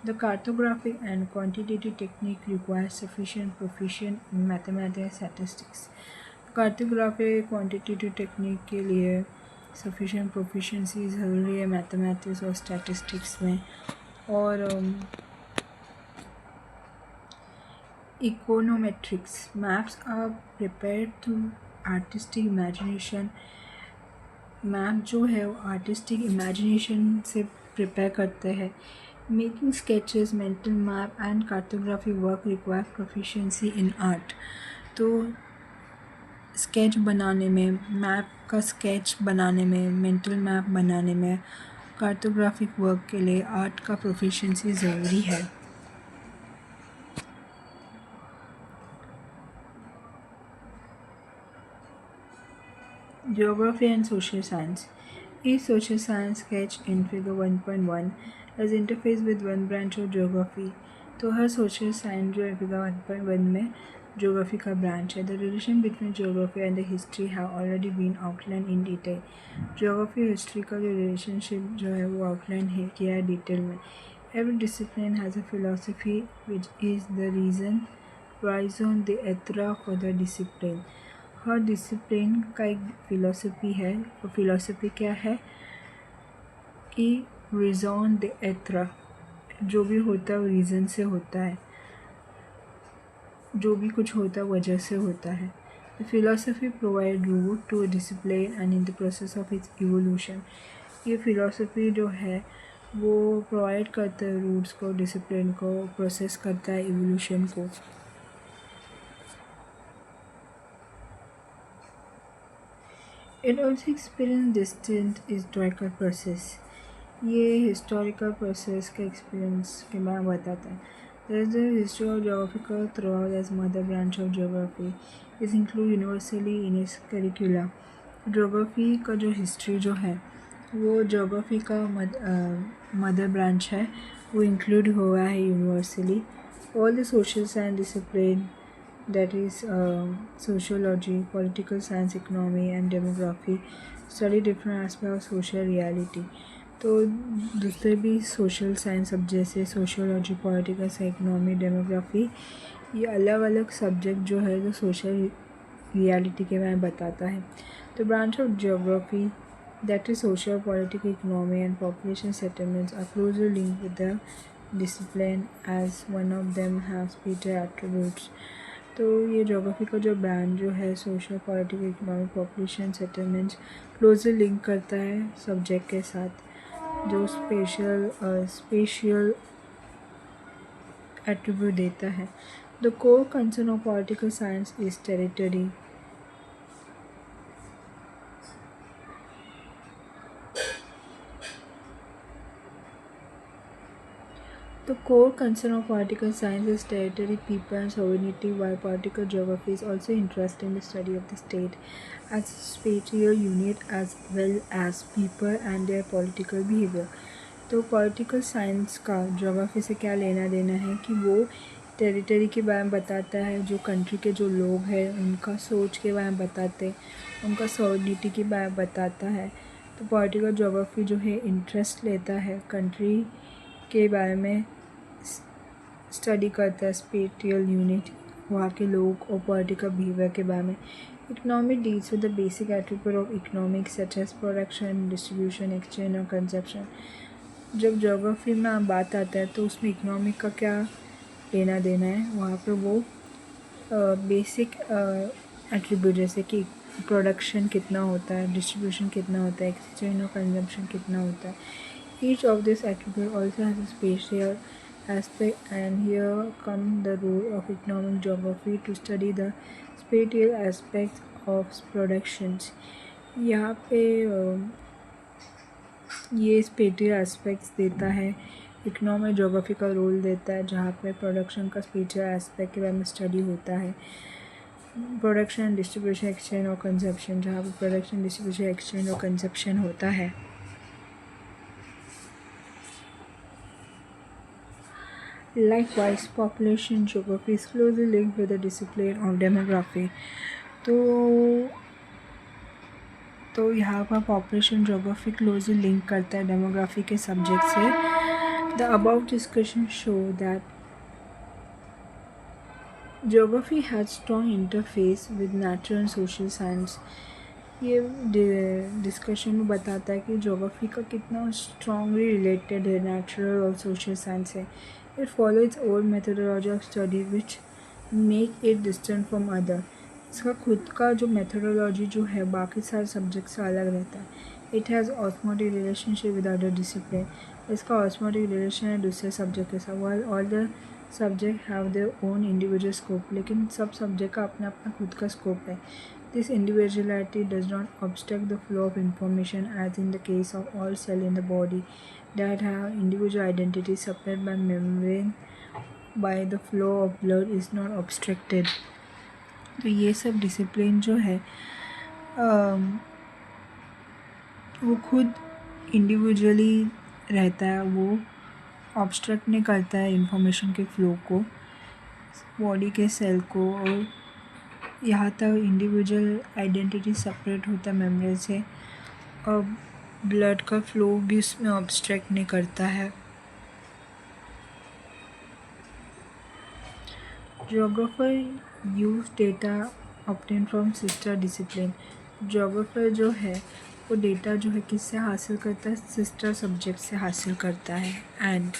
The cartographic and quantitative technique require sufficient proficient in mathematics statistics. Cartography quantitative technique के लिए सफिशिएंट प्रोफिशिएंसी ज़रूरी है मैथमेटिक्स और स्टैटिस्टिक्स में। और econometrics maps are prepared through artistic imagination. Map जो है वो आर्टिस्टिक इमेजिनेशन से प्रिपेयर करते हैं। Making sketches, mental map and cartography work require proficiency in art. तो स्केच बनाने में, मैप का स्केच बनाने में, मेंटल मैप बनाने में, कार्टोग्राफिक वर्क के लिए आर्ट का प्रोफिशिएंसी ज़रूरी है। Geography and social science. Each social science sketch in figure 1.1 has interface with one branch of geography. तो हर social science जो है figure 1.1 में ज्योग्राफी का ब्रांच है। The relation between geography and the history have already been outline in detail. Geography और history का जो relationship जो है वो आउटलाइन है किया है डिटेल में। Every discipline has a philosophy which is the reason rise on the एथरा फॉर द डिसिप्लिन। हर डिसिप्लिन का एक फिलोसफी है। और फिलोसफी क्या है कि रीज़न द एथरा, जो भी होता है वो रीज़न से होता है, जो भी कुछ होता है वजह से होता है। The philosophy provide root to a discipline and in the process of its evolution. ये फिलोसफी जो है वो प्रोवाइड करता है रूट्स को, डिसिप्लिन को, प्रोसेस करता है इवोल्यूशन को। It also experience distant historical process. ये हिस्टोरिकल प्रोसेस के एक्सपीरियंस के बारे में बताता है। There is the history of geographical throughout as mother branch of geography is included universally in its curricula. Geography का जो हिस्ट्री जो है वो जोग्राफी का मदर ब्रांच है, वो इंक्लूड हुआ है universally. All the social science discipline that is sociology, political science, economy and demography study different aspects of social reality. तो दूसरे भी सोशल साइंस सब्जेक्ट जैसे sociology, political science, economy, demography, ये अलग अलग सब्जेक्ट जो है जो सोशल रियलिटी के बारे में बताता है। तो branch of geography that is social, political, economy and population settlements are closely linked with the discipline as one of them has spiritual attributes. तो ये ज्योग्राफी का जो ब्रांच जो है social, political, economic, population settlements closely link करता है subject के साथ जो स्पेशियल एट्रीब्यूट देता है। The core concern of political science is territory. The core concern of political science is territory, people and sovereignty, while political geography is also interested in the study of the state as a spatial unit as well as people and their political behavior. तो political science का geography से क्या लेना देना है कि वो territory के बारे में बताता है, जो कंट्री के जो लोग हैं उनका सोच के बारे में बताते हैं, उनका सॉवरेनिटी के बारे में बताता है। तो पॉलिटिकल ज्योग्राफी जो है इंटरेस्ट लेता है कंट्री के बारे में, स्टडी करता है स्पेटियल यूनिट, वहाँ के लोग और पॉलिटिकल बिहेवियर के बारे में। Economy deals with the basic attribute of economics such as production, distribution, exchange और कंजप्शन। जब ज्योग्राफी में आप बात आता है तो उसमें इकोनॉमिक का क्या लेना देना है, वहाँ पे वो बेसिक एट्रीब्यूट जैसे कि प्रोडक्शन कितना होता है, डिस्ट्रीब्यूशन कितना होता है, एक्सचेंज और कंजप्शन कितना होता है। Each of this attribute also has a special aspect, and here come the role of economic geography to study the spatial aspects of productions. यहाँ पे ये स्पेटियल एस्पेक्ट्स देता है, इकोनॉमिक ज्योग्राफी का रोल देता है जहाँ पे प्रोडक्शन का स्पेटियल एस्पेक्ट के बारे में स्टडी होता है। प्रोडक्शन, डिस्ट्रीब्यूशन, एक्सचेंज और कंजप्शन, जहाँ पे प्रोडक्शन, डिस्ट्रीब्यूशन, एक्सचेंज और कंजप्शन होता है। Likewise, population geography is closely linked with the discipline of demography. तो यहाँ पर पॉपुलेशन ज्योग्राफी क्लोजली लिंक करता है डेमोग्राफी के सब्जेक्ट से। The above discussion show that geography has strong interface with natural and social science. ये discussion में बताता है कि ज्योग्राफी का कितना स्ट्रॉन्गली रिलेटेड है नेचुरल और सोशल साइंस से। It follow it's old methodology of study which make it distant from other. इसका खुद का जो मेथोडोलॉजी जो है बाकी सारे सब्जेक्ट से अलग रहता है। It has osmotic relationship with other discipline. इसका ऑस्मोटिक रिलेशन है दूसरे सब्जेक्ट के साथ। While all the subject have their own individual scope, लेकिन सब सब्जेक्ट का अपना अपना खुद का स्कोप है। This individuality does not obstruct the flow of information as in the case of all cells in the body that have individual identities separated by membrane by the flow of blood is not obstructed. तो ये सब discipline जो है वो खुद individually रहता है, वो ऑब्स्ट्रक्ट नहीं करता है इंफॉर्मेशन के फ्लो को। बॉडी के सेल को, और यहाँ तक इंडिविजुअल आइडेंटिटी सेपरेट होता है मेमोरी से, और ब्लड का फ्लो भी उसमें ऑब्स्ट्रैक्ट नहीं करता है। Geographer use data obtained from sister discipline। Geographer जो है वो डेटा जो है किससे हासिल करता है, सिस्टर सब्जेक्ट से हासिल करता है। And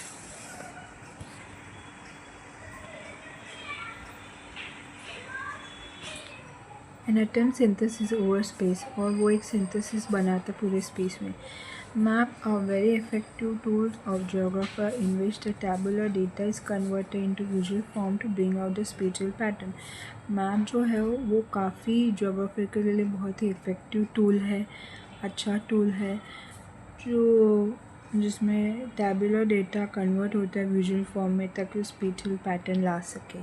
an attempt synthesis over space, और वो एक सिंथेसिस बनाता है पूरे स्पेस में। Map are very effective tools of geographer in which the tabular data is converted into visual form to bring out the spatial pattern. Map जो है वो काफ़ी जियोग्राफर के लिए बहुत ही इफ़ेक्टिव टूल है, अच्छा टूल है, जो जिसमें टैबुलर डेटा कन्वर्ट होता है विजुअल फॉर्म में ताकि स्पेशल पैटर्न ला सके।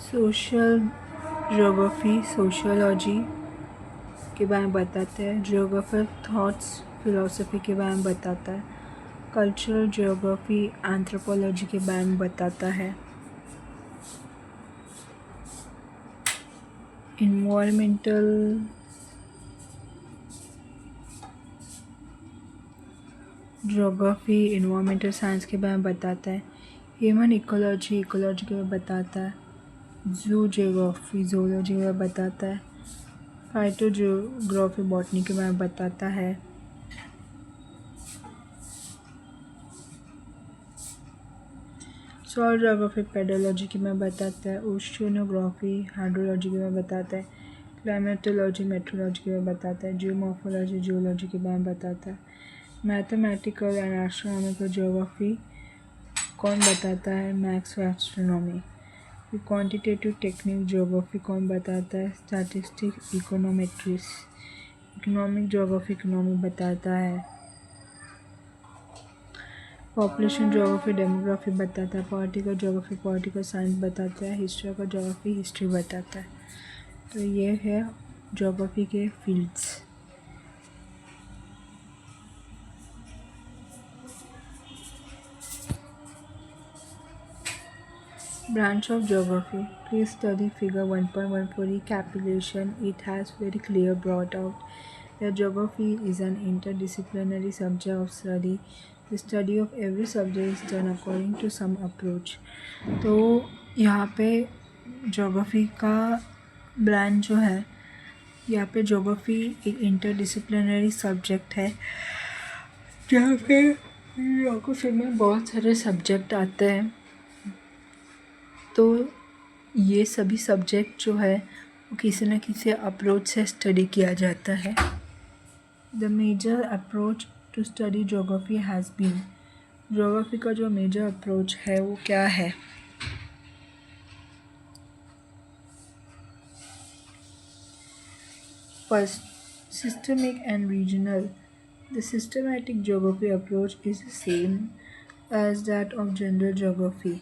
सोशल जियोग्राफी सोशियोलॉजी के बारे में बताता है। जियोग्राफर थॉट्स फिलोसफी के बारे में बताता है। कल्चरल जियोग्राफी एंथ्रोपोलॉजी के बारे में बताता है। इन्वायरमेंटल जियोग्राफी इन्वायरमेंटल साइंस के बारे में बताता है। ह्यूमन इकोलॉजी इकोलॉजी के बारे में बताता है। जू जियोग्राफी जूलॉजी के बारे में बताता है। फाइटोजियोग्राफी बॉटनी के बारे में बताता है। सॉइल जियोग्राफी पेडोलॉजी के बारे में बताता है। ओशियनोग्राफी हाइड्रोलॉजी के बारे में बताता है। क्लाइमेटोलॉजी मेट्रोलॉजी के बारे में बताता है। जियोमॉर्फोलॉजी जियोलॉजी के बारे में बताता है। मैथमेटिकल एंड एस्ट्रोनॉमिकल जियोग्राफी कौन बताता है, मैथ्स और एस्ट्रोनॉमी। क्वांटिटेटिव टेक्निक जियोग्राफी कौन बताता है, statistic econometrics. Economic geography economy बताता है। पॉपुलेशन जियोग्राफी डेमोग्राफी बताता है। पॉलिटिकल जियोग्राफी पॉलिटिकल साइंस बताता है। हिस्टोरिकल जियोग्राफी हिस्ट्री बताता है। तो ये है जियोग्राफी के fields. Branch of geography. Please study figure 1.1 for recapitulation. It has very clear brought out that geography is an interdisciplinary subject of study. The study of every subject is done according to some approach. तो यहाँ पे geography का branch जो है, यहाँ पे geography एक interdisciplinary subject है जहाँ पे geography में बहुत सारे सब्जेक्ट आते हैं। तो ये सभी सब्जेक्ट जो है वो किसी न किसी अप्रोच से स्टडी किया जाता है। The major approach to study geography has been, geography का जो मेजर अप्रोच है वो क्या है। First, systemic and regional. The systematic geography approach is the same as that of general geography.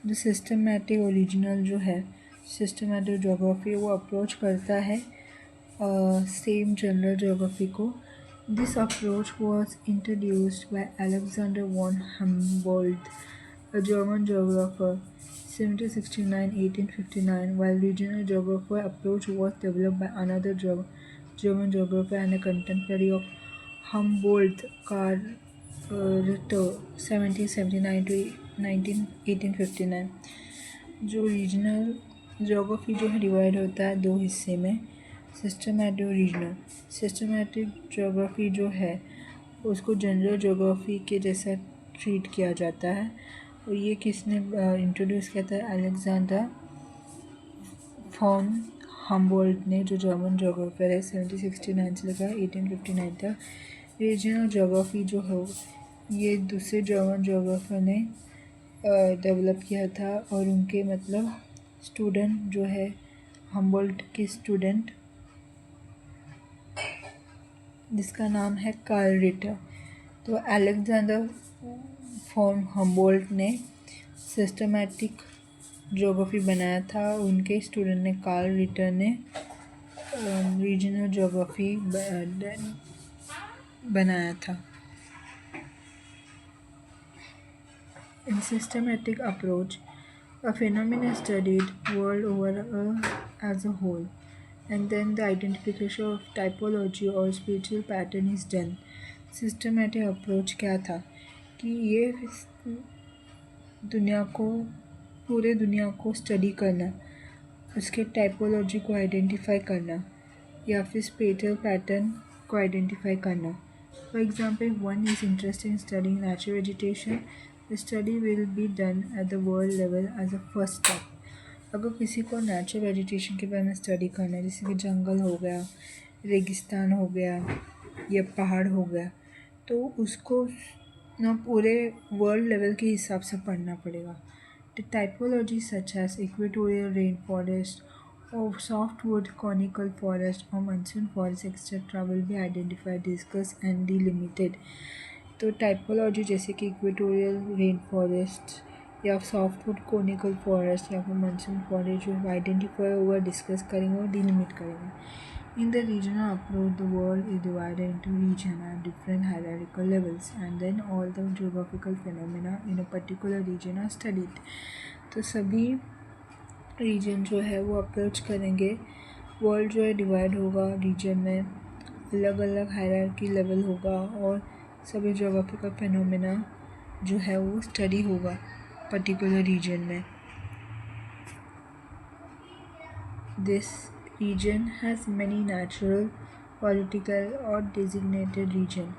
जो सिस्टमैटिक ओरिजिनल जो है सिस्टमैटिक ज्योग्राफी वो अप्रोच करता है सेम जनरल ज्योग्राफी को। This approach was introduced by Alexander von Humboldt, a German geographer, 1769-1859, while regional geography approach was developed by another German geographer and a contemporary of Humboldt, Karl Ritter, 1779 to 1859। जो regional geography जो है divide होता है दो हिस्से में, systematic और regional. Systematic geography जो है उसको जनरल जोग्राफी के जैसा ट्रीट किया जाता है, और ये किसने इंट्रोड्यूस किया था, अलेक्जेंडर फॉन हम्बोल्ट ने, जो जर्मन जोग्राफर है। 1769 से लेकर 1859 तक। रीजनल जोग्राफी जो है ये दूसरे जर्मन जोग्राफर ने डेवलप किया था, और उनके मतलब स्टूडेंट जो है हम्बोल्ट के स्टूडेंट जिसका नाम है कार्ल रिटर। तो अलेक्जेंडर फॉन हम्बोल्ट ने सिस्टमैटिक ज्योग्राफी बनाया था, उनके स्टूडेंट ने कार्ल रिटर ने रीजनल ज्योग्राफी बनाया था। In systematic approach, a phenomenon is studied world over as a whole, and then the identification of typology or spiritual pattern is done. Systematic approach क्या था कि ये दुनिया को पूरे दुनिया को स्टडी करना, उसके टाइपोलॉजी को आइडेंटिफाई करना या फिर स्पेटियल पैटर्न को आइडेंटिफाई करना. For example, one is interested in studying natural vegetation. The study will be done at the world level as a first step. अगर किसी को नेचुरल वेजिटेशन के बारे में स्टडी करना है, जैसे कि जंगल हो गया, रेगिस्तान हो गया या पहाड़ हो गया, तो उसको ना पूरे वर्ल्ड लेवल के हिसाब से पढ़ना पड़ेगा. The typology such as equatorial rain forest or softwood conical forest or monsoon forest etc. will be identified, discussed and delimited. तो टाइपोलॉजी जैसे कि इक्वेटोरियल रेन फॉरेस्ट या सॉफ्टवुड कोनिकल फॉरेस्ट या फिर मानसून फॉरेस्ट जो आइडेंटिफाई होगा, discuss करेंगे और डिलिमिट करेंगे. In the regional approach, the world is divided into regions at different hierarchical levels, and then all the geographical phenomena in a particular region are studied. तो सभी reason जो है वो अप्रोच करेंगे. वर्ल्ड जो है डिवाइड होगा रीजन में, अलग अलग हायरार्की लेवल होगा और सभी ज्योग्राफिकल फिनोमेना जो है वो स्टडी होगा पर्टिकुलर रीजन में. This region has many natural, political और डेजिग्नेटेड रीजन.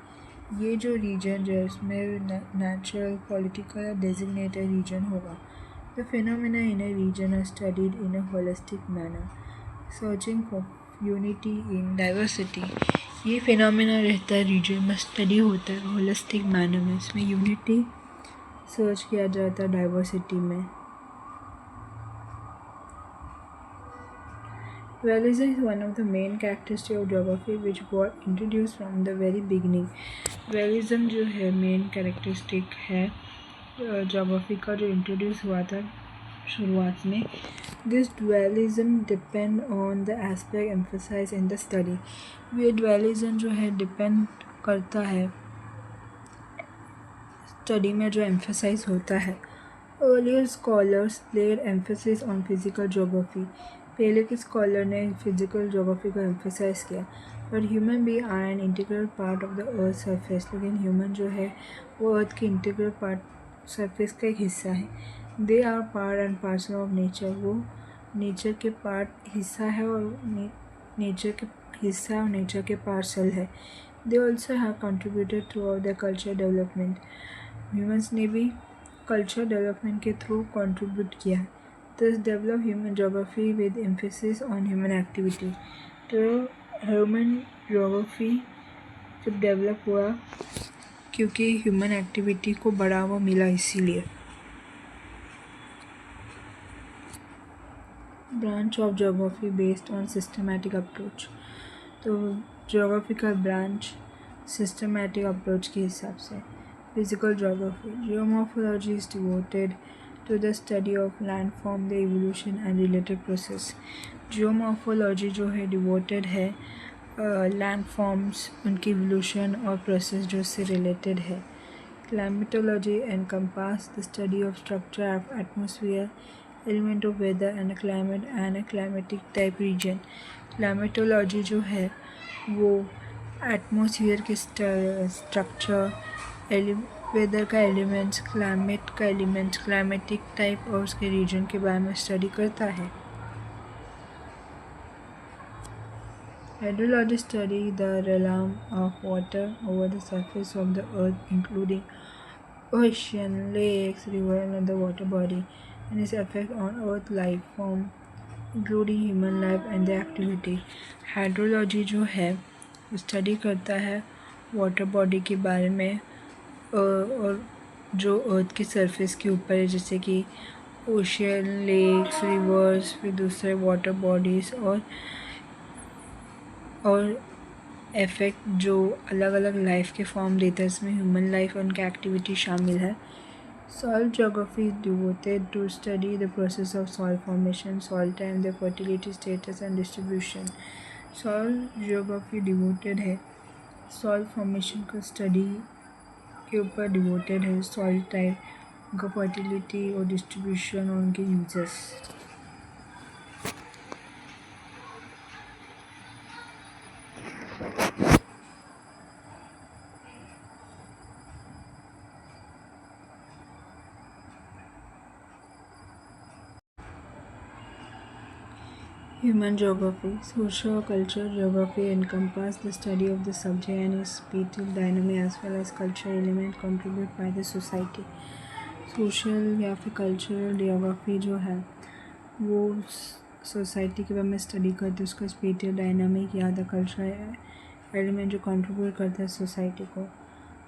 ये जो रीजन जो है उसमें नेचुरल, पॉलिटिकल और डेजिग्नेटेड रीजन होगा. The phenomena in a region are studied in a holistic manner, searching for unity in diversity. ये phenomena रहता है रीजन में, स्टडी होता है होलिस्टिक मैनर में. इसमें यूनिटी सर्च किया जाता है डाइवर्सिटी में. Realism is one of the main characteristics of geography which was introduced from the very beginning. Realism जो है मेन कैरेक्टरिस्टिक है जोग्राफी का, जो इंट्रोड्यूस हुआ था शुरुआत में. This dualism depend on the aspect emphasise in the study. ये डुअलिज्म जो है डिपेंड करता है स्टडी में जो एम्फसाइज होता है. Earlier scholars laid emphasis on physical geography. पहले के स्कॉलर ने फिजिकल जोग्राफी को एम्फसाइज किया. But human being are an integral part of the earth surface. लेकिन ह्यूमन जो है वो अर्थ की इंटीग्रल पार्ट, सरफेस का एक हिस्सा है. They are part and parcel of nature. वो नेचर के पार्ट हिस्सा है और नेचर के हिस्सा और नेचर के पार्सल है. They also have contributed throughout the culture development. Humans ने भी कल्चर डेवलपमेंट के थ्रू कंट्रीब्यूट किया है. Thus develop human geography with emphasis on human activity. तो ह्यूमन जोग्राफी जब डेवलप हुआ क्योंकि ह्यूमन एक्टिविटी को बढ़ावा मिला, इसीलिए. Branch of geography based on systematic approach. तो जोग्राफी का ब्रांच सिस्टमैटिक अप्रोच के हिसाब से. Physical geography. Geomorphology is devoted to the study of landform, the evolution and related process. Geomorphology जो है डिवोटेड है लैंडफॉर्म्स, उनकी इवोल्यूशन और प्रोसेस जो इससे रिलेटेड है. Climatology encompass the study of structure of atmosphere, element of weather and climate and climatic type region. Climatology जो है वो एटमोसफियर के स्ट्रक्चर, वेदर का एलिमेंट्स, क्लाइमेट का एलिमेंट्स, क्लाइमेटिक टाइप और उसके रीजन के बारे में स्टडी करता है. Hydrology study the realm of water over the surface of the earth, including ocean, lakes, river and other water body, and its effect on earth life form, including human life and their activity. Hydrology जो है study करता है water body के बारे में और जो अर्थ की सरफेस के ऊपर है, जैसे कि ओशियन, लेक्स, रिवर्स, फिर दूसरे वाटर बॉडीज़ और इफ़ेक्ट जो अलग अलग लाइफ के फॉर्म देता है. इसमें ह्यूमन लाइफ और उनकी एक्टिविटी शामिल है. Soil geography is devoted to study the process of soil formation, soil time, their fertility status and distribution. Soil geography devoted है soil formation को स्टडी के ऊपर, डिवोटेड है soil type, उनका फर्टिलिटी और डिस्ट्रीब्यूशन और उनके uses. Human geography, social culture geography encompasses the study of the subject and its spatial dynamic as well as cultural element contributed by the society. Social या फिर cultural geography जो है वो society के बारे में स्टडी करते हैं, उसका स्पेटियल डायनामिक या द कल्चरल एलिमेंट जो कंट्रीब्यूट करता है सोसाइटी को।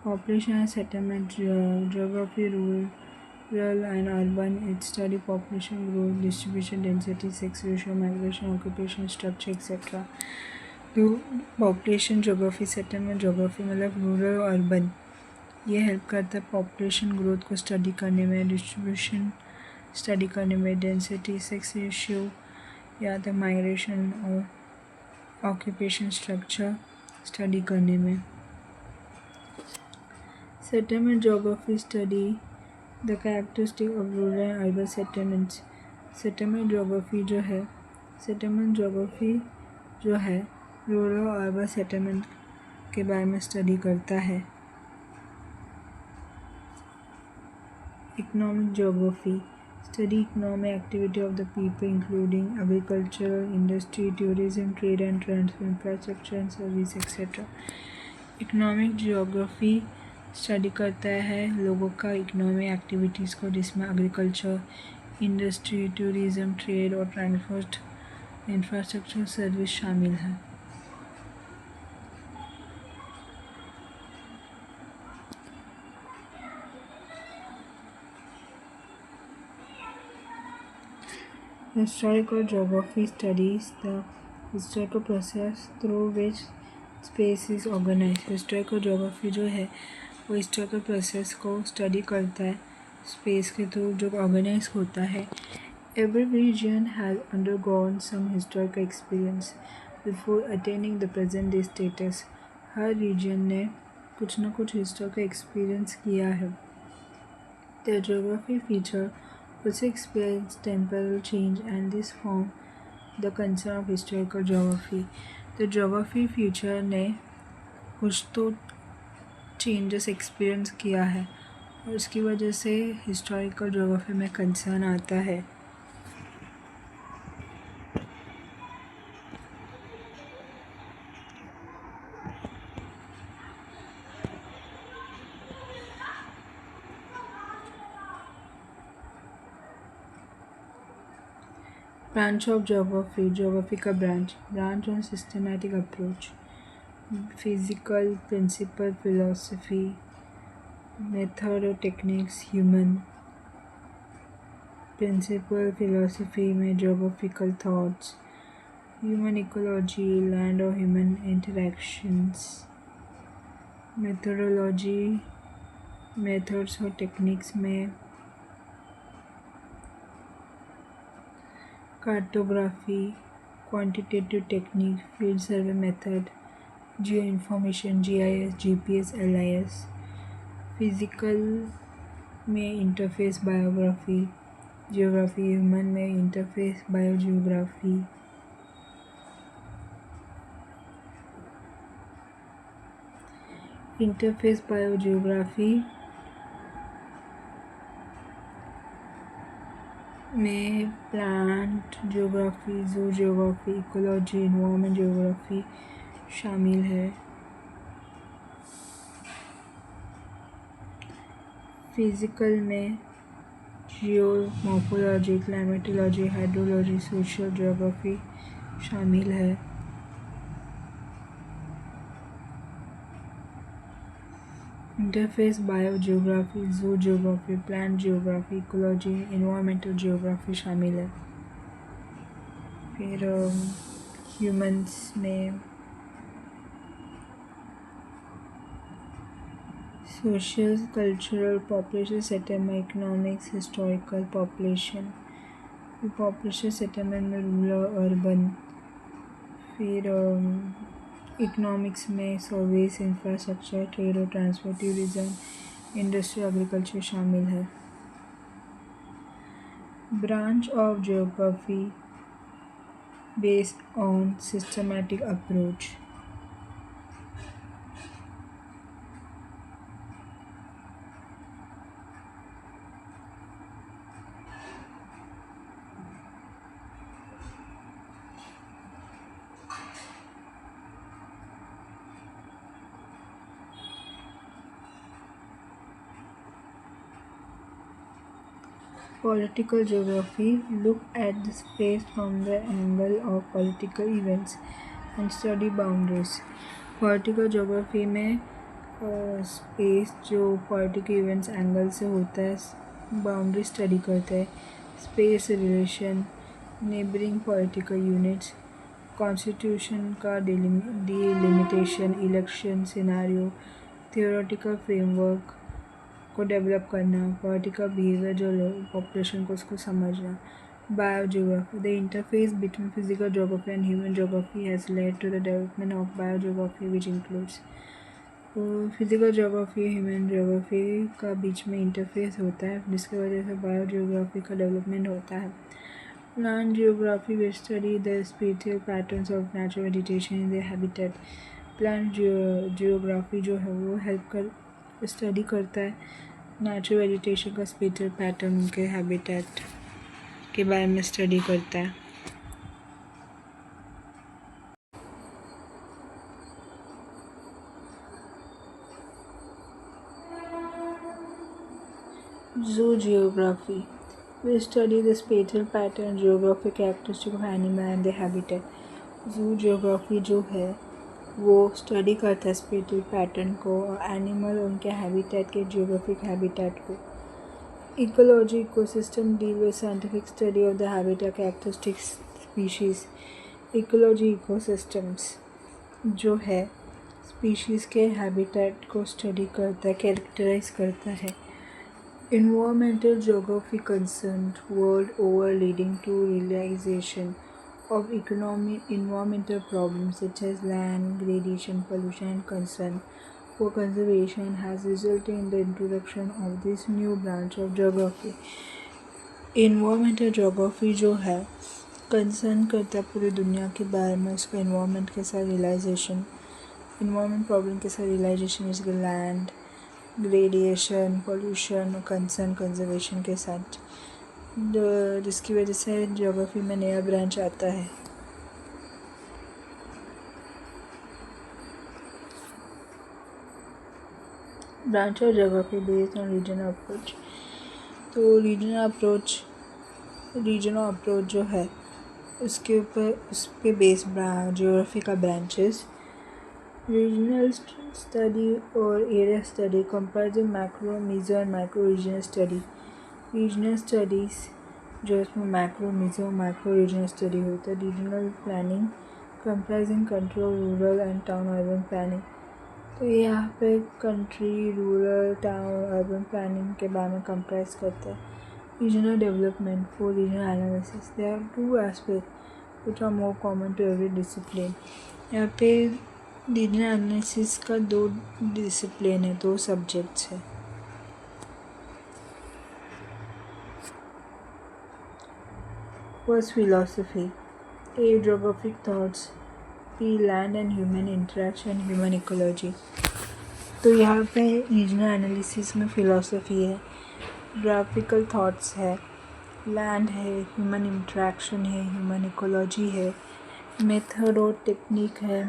Population and settlement geography rural and urban, it study population growth, distribution, density, sex ratio, migration, occupation structure etcetera. तो पॉपुलेशन जियोग्राफी, सेटलमेंट जियोग्राफी मतलब रूरल और urban, ये help करता है पॉपुलेशन ग्रोथ को स्टडी करने में, डिस्ट्रीब्यूशन स्टडी करने में, डेंसिटी, सेक्स रेशियो या तो माइग्रेशन और ऑक्यूपेशन स्ट्रक्चर स्टडी करने में। Settlement geography study the characteristic of rural and urban settlements. Settlement geography जो है रूरल और अर्बन सेटलमेंट के बारे में स्टडी करता है। Economic geography study economic activity of the people including agriculture, industry, tourism, trade and transport, infrastructure and service etc. Economic geography study करता है लोगों का इकोनॉमिक एक्टिविटीज़ को, जिसमें एग्रीकल्चर, इंडस्ट्री, टूरिज़म, ट्रेड और ट्रांसपोर्ट, इंफ्रास्ट्रक्चर, सर्विस शामिल है। Historical geography studies the historical process through which space is organized. Historical geography जो है वो historical process को स्टडी करता है स्पेस के थ्रू जो ऑर्गेनाइज होता है। Every region has undergone some historical experience before attaining the present day status. हर रीजन ने कुछ ना कुछ historical experience किया है। The geography feature also experience temporal change and this form the concern of historical geography. The geography feature ने कुछ तो चेंजेस एक्सपीरियंस किया है और इसकी वजह से हिस्टोरिकल ज्योग्राफी में कंसर्न आता है। ब्रांच ऑफ ज्योग्राफी, ज्योग्राफी का branch on systematic approach, physical principle, philosophy, method और टेक्निक्स, ह्यूमन प्रिंसिपल फिलोसफी में geographical thoughts, human ecology, land और ह्यूमन इंटरेक्शंस, मेथोडोलॉजी, मेथड्स और टेक्निक्स में cartography, quantitative technique, field survey method, geo information, GIS, GPS, LIS, physical में interface biography, geography, human में interface biogeography, interface biogeography में plant geography, zoo geography, ecology, environment geography शामिल है। Physical में geomorphology, climatology, hydrology, social geography शामिल है। Interface biogeography, जू geography, plant geography, ecology, environmental geography शामिल है। फिर ह्यूमंस में social, cultural, population settlement, economics, historical, population settlement में रूरल, अर्बन, फिर इकोनॉमिक्स में सर्विस, इंफ्रास्ट्रक्चर, ट्रेड और ट्रांसपोर्ट, टूरिज़म, इंडस्ट्री, एग्रीकल्चर शामिल है। branch of geography based on systematic approach. Political geography look at the space from the angle of political events and study boundaries. Political geography में space जो political events angle से होता है boundary study करता है space relation neighbouring political units constitution का delimitation election scenario theoretical framework को develop करना पॉलिटिकल बिहेवियर जो पॉपुलेशन को उसको समझना biogeography the interface between physical geography and human geography has led to the development of biogeography which includes physical geography human geography का बीच में interface होता है जिसकी वजह से बायोजियोग्राफी का डेवलपमेंट होता है plant geography which study the spatial patterns of natural vegetation in the habitat plant geography जो है वो हेल्प कर स्टडी करता है नेचुरल वेजिटेशन का स्पेटियल पैटर्न उनके हैबिटेट के बारे में स्टडी करता है Zoogeography. We study the spatial pattern, geographic characteristic of animal and their habitat. Zoo geography जो है वो स्टडी करता है स्पेटियल पैटर्न को और एनिमल उनके हैबिटेट के जियोग्राफिक हैबिटेट को ecology ecosystem deal with scientific study of the habitat characteristics species ecology ecosystems जो है स्पीशीज़ के हैबिटेट को स्टडी करता है कैरेक्टराइज करता है environmental geography concerned world over leading to realization of environmental problems such as land, gradation, pollution and concern for conservation has resulted in the introduction of this new branch of geography. Environmental geography जो है concern करता है पूरी दुनिया के बारे में उसका इन्वायरमेंट के साथ रियलाइजेशन इन्वायरमेंट प्रॉब्लम के साथ रियलाइजेशन इसके land gradation pollution concern conservation के साथ जिसकी वजह से ज्योग्राफी में नया ब्रांच आता है branch of geography based on regional approach तो रीजनल अप्रोच जो है उसके ऊपर उस पर बेस्ड ज्योग्राफी का branches Regional study or area study comprising macro, meso and micro regional study. Regional studies जो इसमें macro, meso, micro regional study होता है. Regional planning comprising country or rural and town urban planning. तो यहाँ पे country, rural, town, urban planning के बारे में comprise करता है. Regional development for regional analysis. There are two aspects which are more common to every discipline. यहाँ पे रीजनल एनालिसिस का दो डिसिप्लिन है दो सब्जेक्ट्स है first philosophy A geographic thoughts P land and human interaction human ecology तो यहाँ पे रीजनल एनालिसिस में फिलॉसफी है ग्राफिकल थॉट्स है लैंड है ह्यूमन इंटरेक्शन है ह्यूमन इकोलॉजी है मेथड और टेक्निक है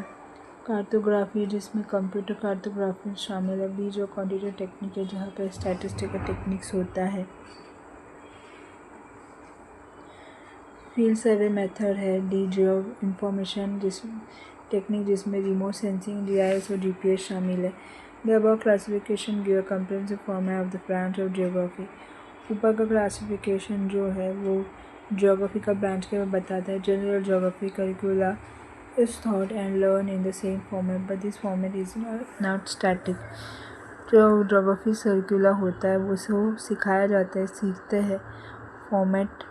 कार्टोग्राफी जिसमें कंप्यूटर कार्टोग्राफी शामिल है बीज और क्वांटिटेटिव टेक्निक है जहाँ पर स्टैटिस्टिकल टेक्निक्स होता है फील्ड सर्वे मेथड है डी जियो इंफॉर्मेशन टेक्निक जिसमें रिमोट सेंसिंग जीआईएस और जीपीएस शामिल है the above classification give a comprehensive format of the branch of geography ऊपर का क्लासिफिकेशन जो है वो जियोग्राफी का ब्रांच के में बताता है general geography करिकुला is taught and learned in the same format but this format is not static जो ज्योग्राफी सर्कुलर होता है वो सिखाया जाता है सीखते हैं फॉर्मेट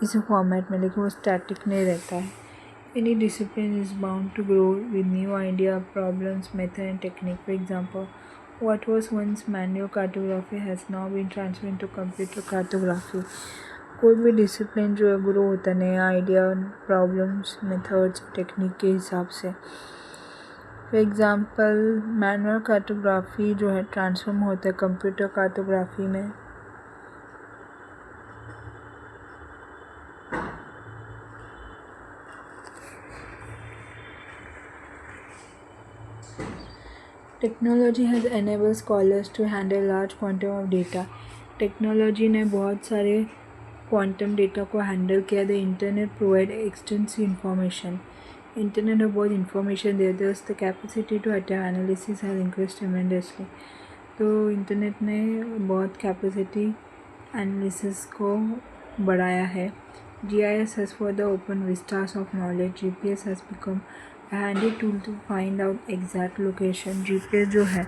इस फॉर्मेट में लेकिन वो स्टैटिक नहीं रहता है any discipline is bound to grow with new idea problems method and technique for example what was once manual cartography has now been transferred into computer cartography कोई भी डिसिप्लिन जो है ग्रो होता है नया आइडिया, प्रॉब्लम्स, मेथड्स, टेक्निक के हिसाब से। फॉर एग्ज़ाम्पल मैनुअल कार्टोग्राफी जो है ट्रांसफॉर्म होता है कंप्यूटर कार्टोग्राफी में। Technology has enabled scholars to handle large quantum of data। Technology ने बहुत सारे क्वांटम डेटा को हैंडल किया। The internet provide extensive information. Internet में बहुत इंफॉर्मेशन देते हैं। The capacity to attempt analysis has increased tremendously. तो इंटरनेट ने बहुत कैपेसिटी एनालिसिस को बढ़ाया है। GIS has further opened vistas of knowledge। GPS has become a handy tool to find out exact location। GPS जो है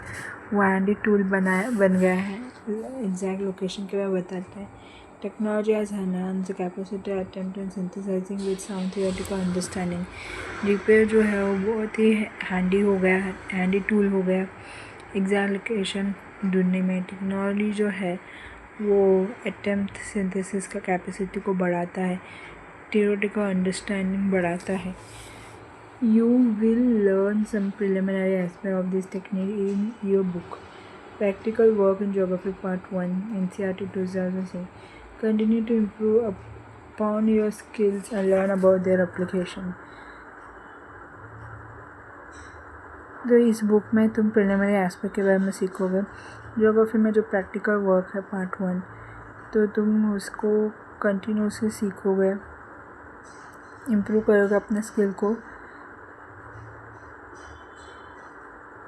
वो handy tool बन गया है, exact location के बारे में बताता है। Technology has enhanced the capacity to attempt and synthesizing with sound theoretical understanding। GPS जो है वो बहुत ही handy हो गया है, handy tool हो गया exact location ढूंढने में। टेक्नोलॉजी जो है वो अटेम्प्ट सिंथेसिस का कैपेसिटी को बढ़ाता है, थियोरेटिकल अंडरस्टैंडिंग बढ़ाता है। You will learn some preliminary aspect of this technique in your book practical work in geography part 1 NCERT 2006। Continue to improve upon your skills and learn about their application. तो इस book में तुम preliminary aspect के बारे में सीखोगे। Geography में जो प्रैक्टिकल वर्क है पार्ट 1, तो तुम उसको कंटिन्यूसली सीखोगे, इम्प्रूव करोगे अपने स्किल को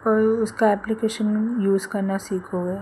और उसका एप्लीकेशन यूज़ करना सीखोगे।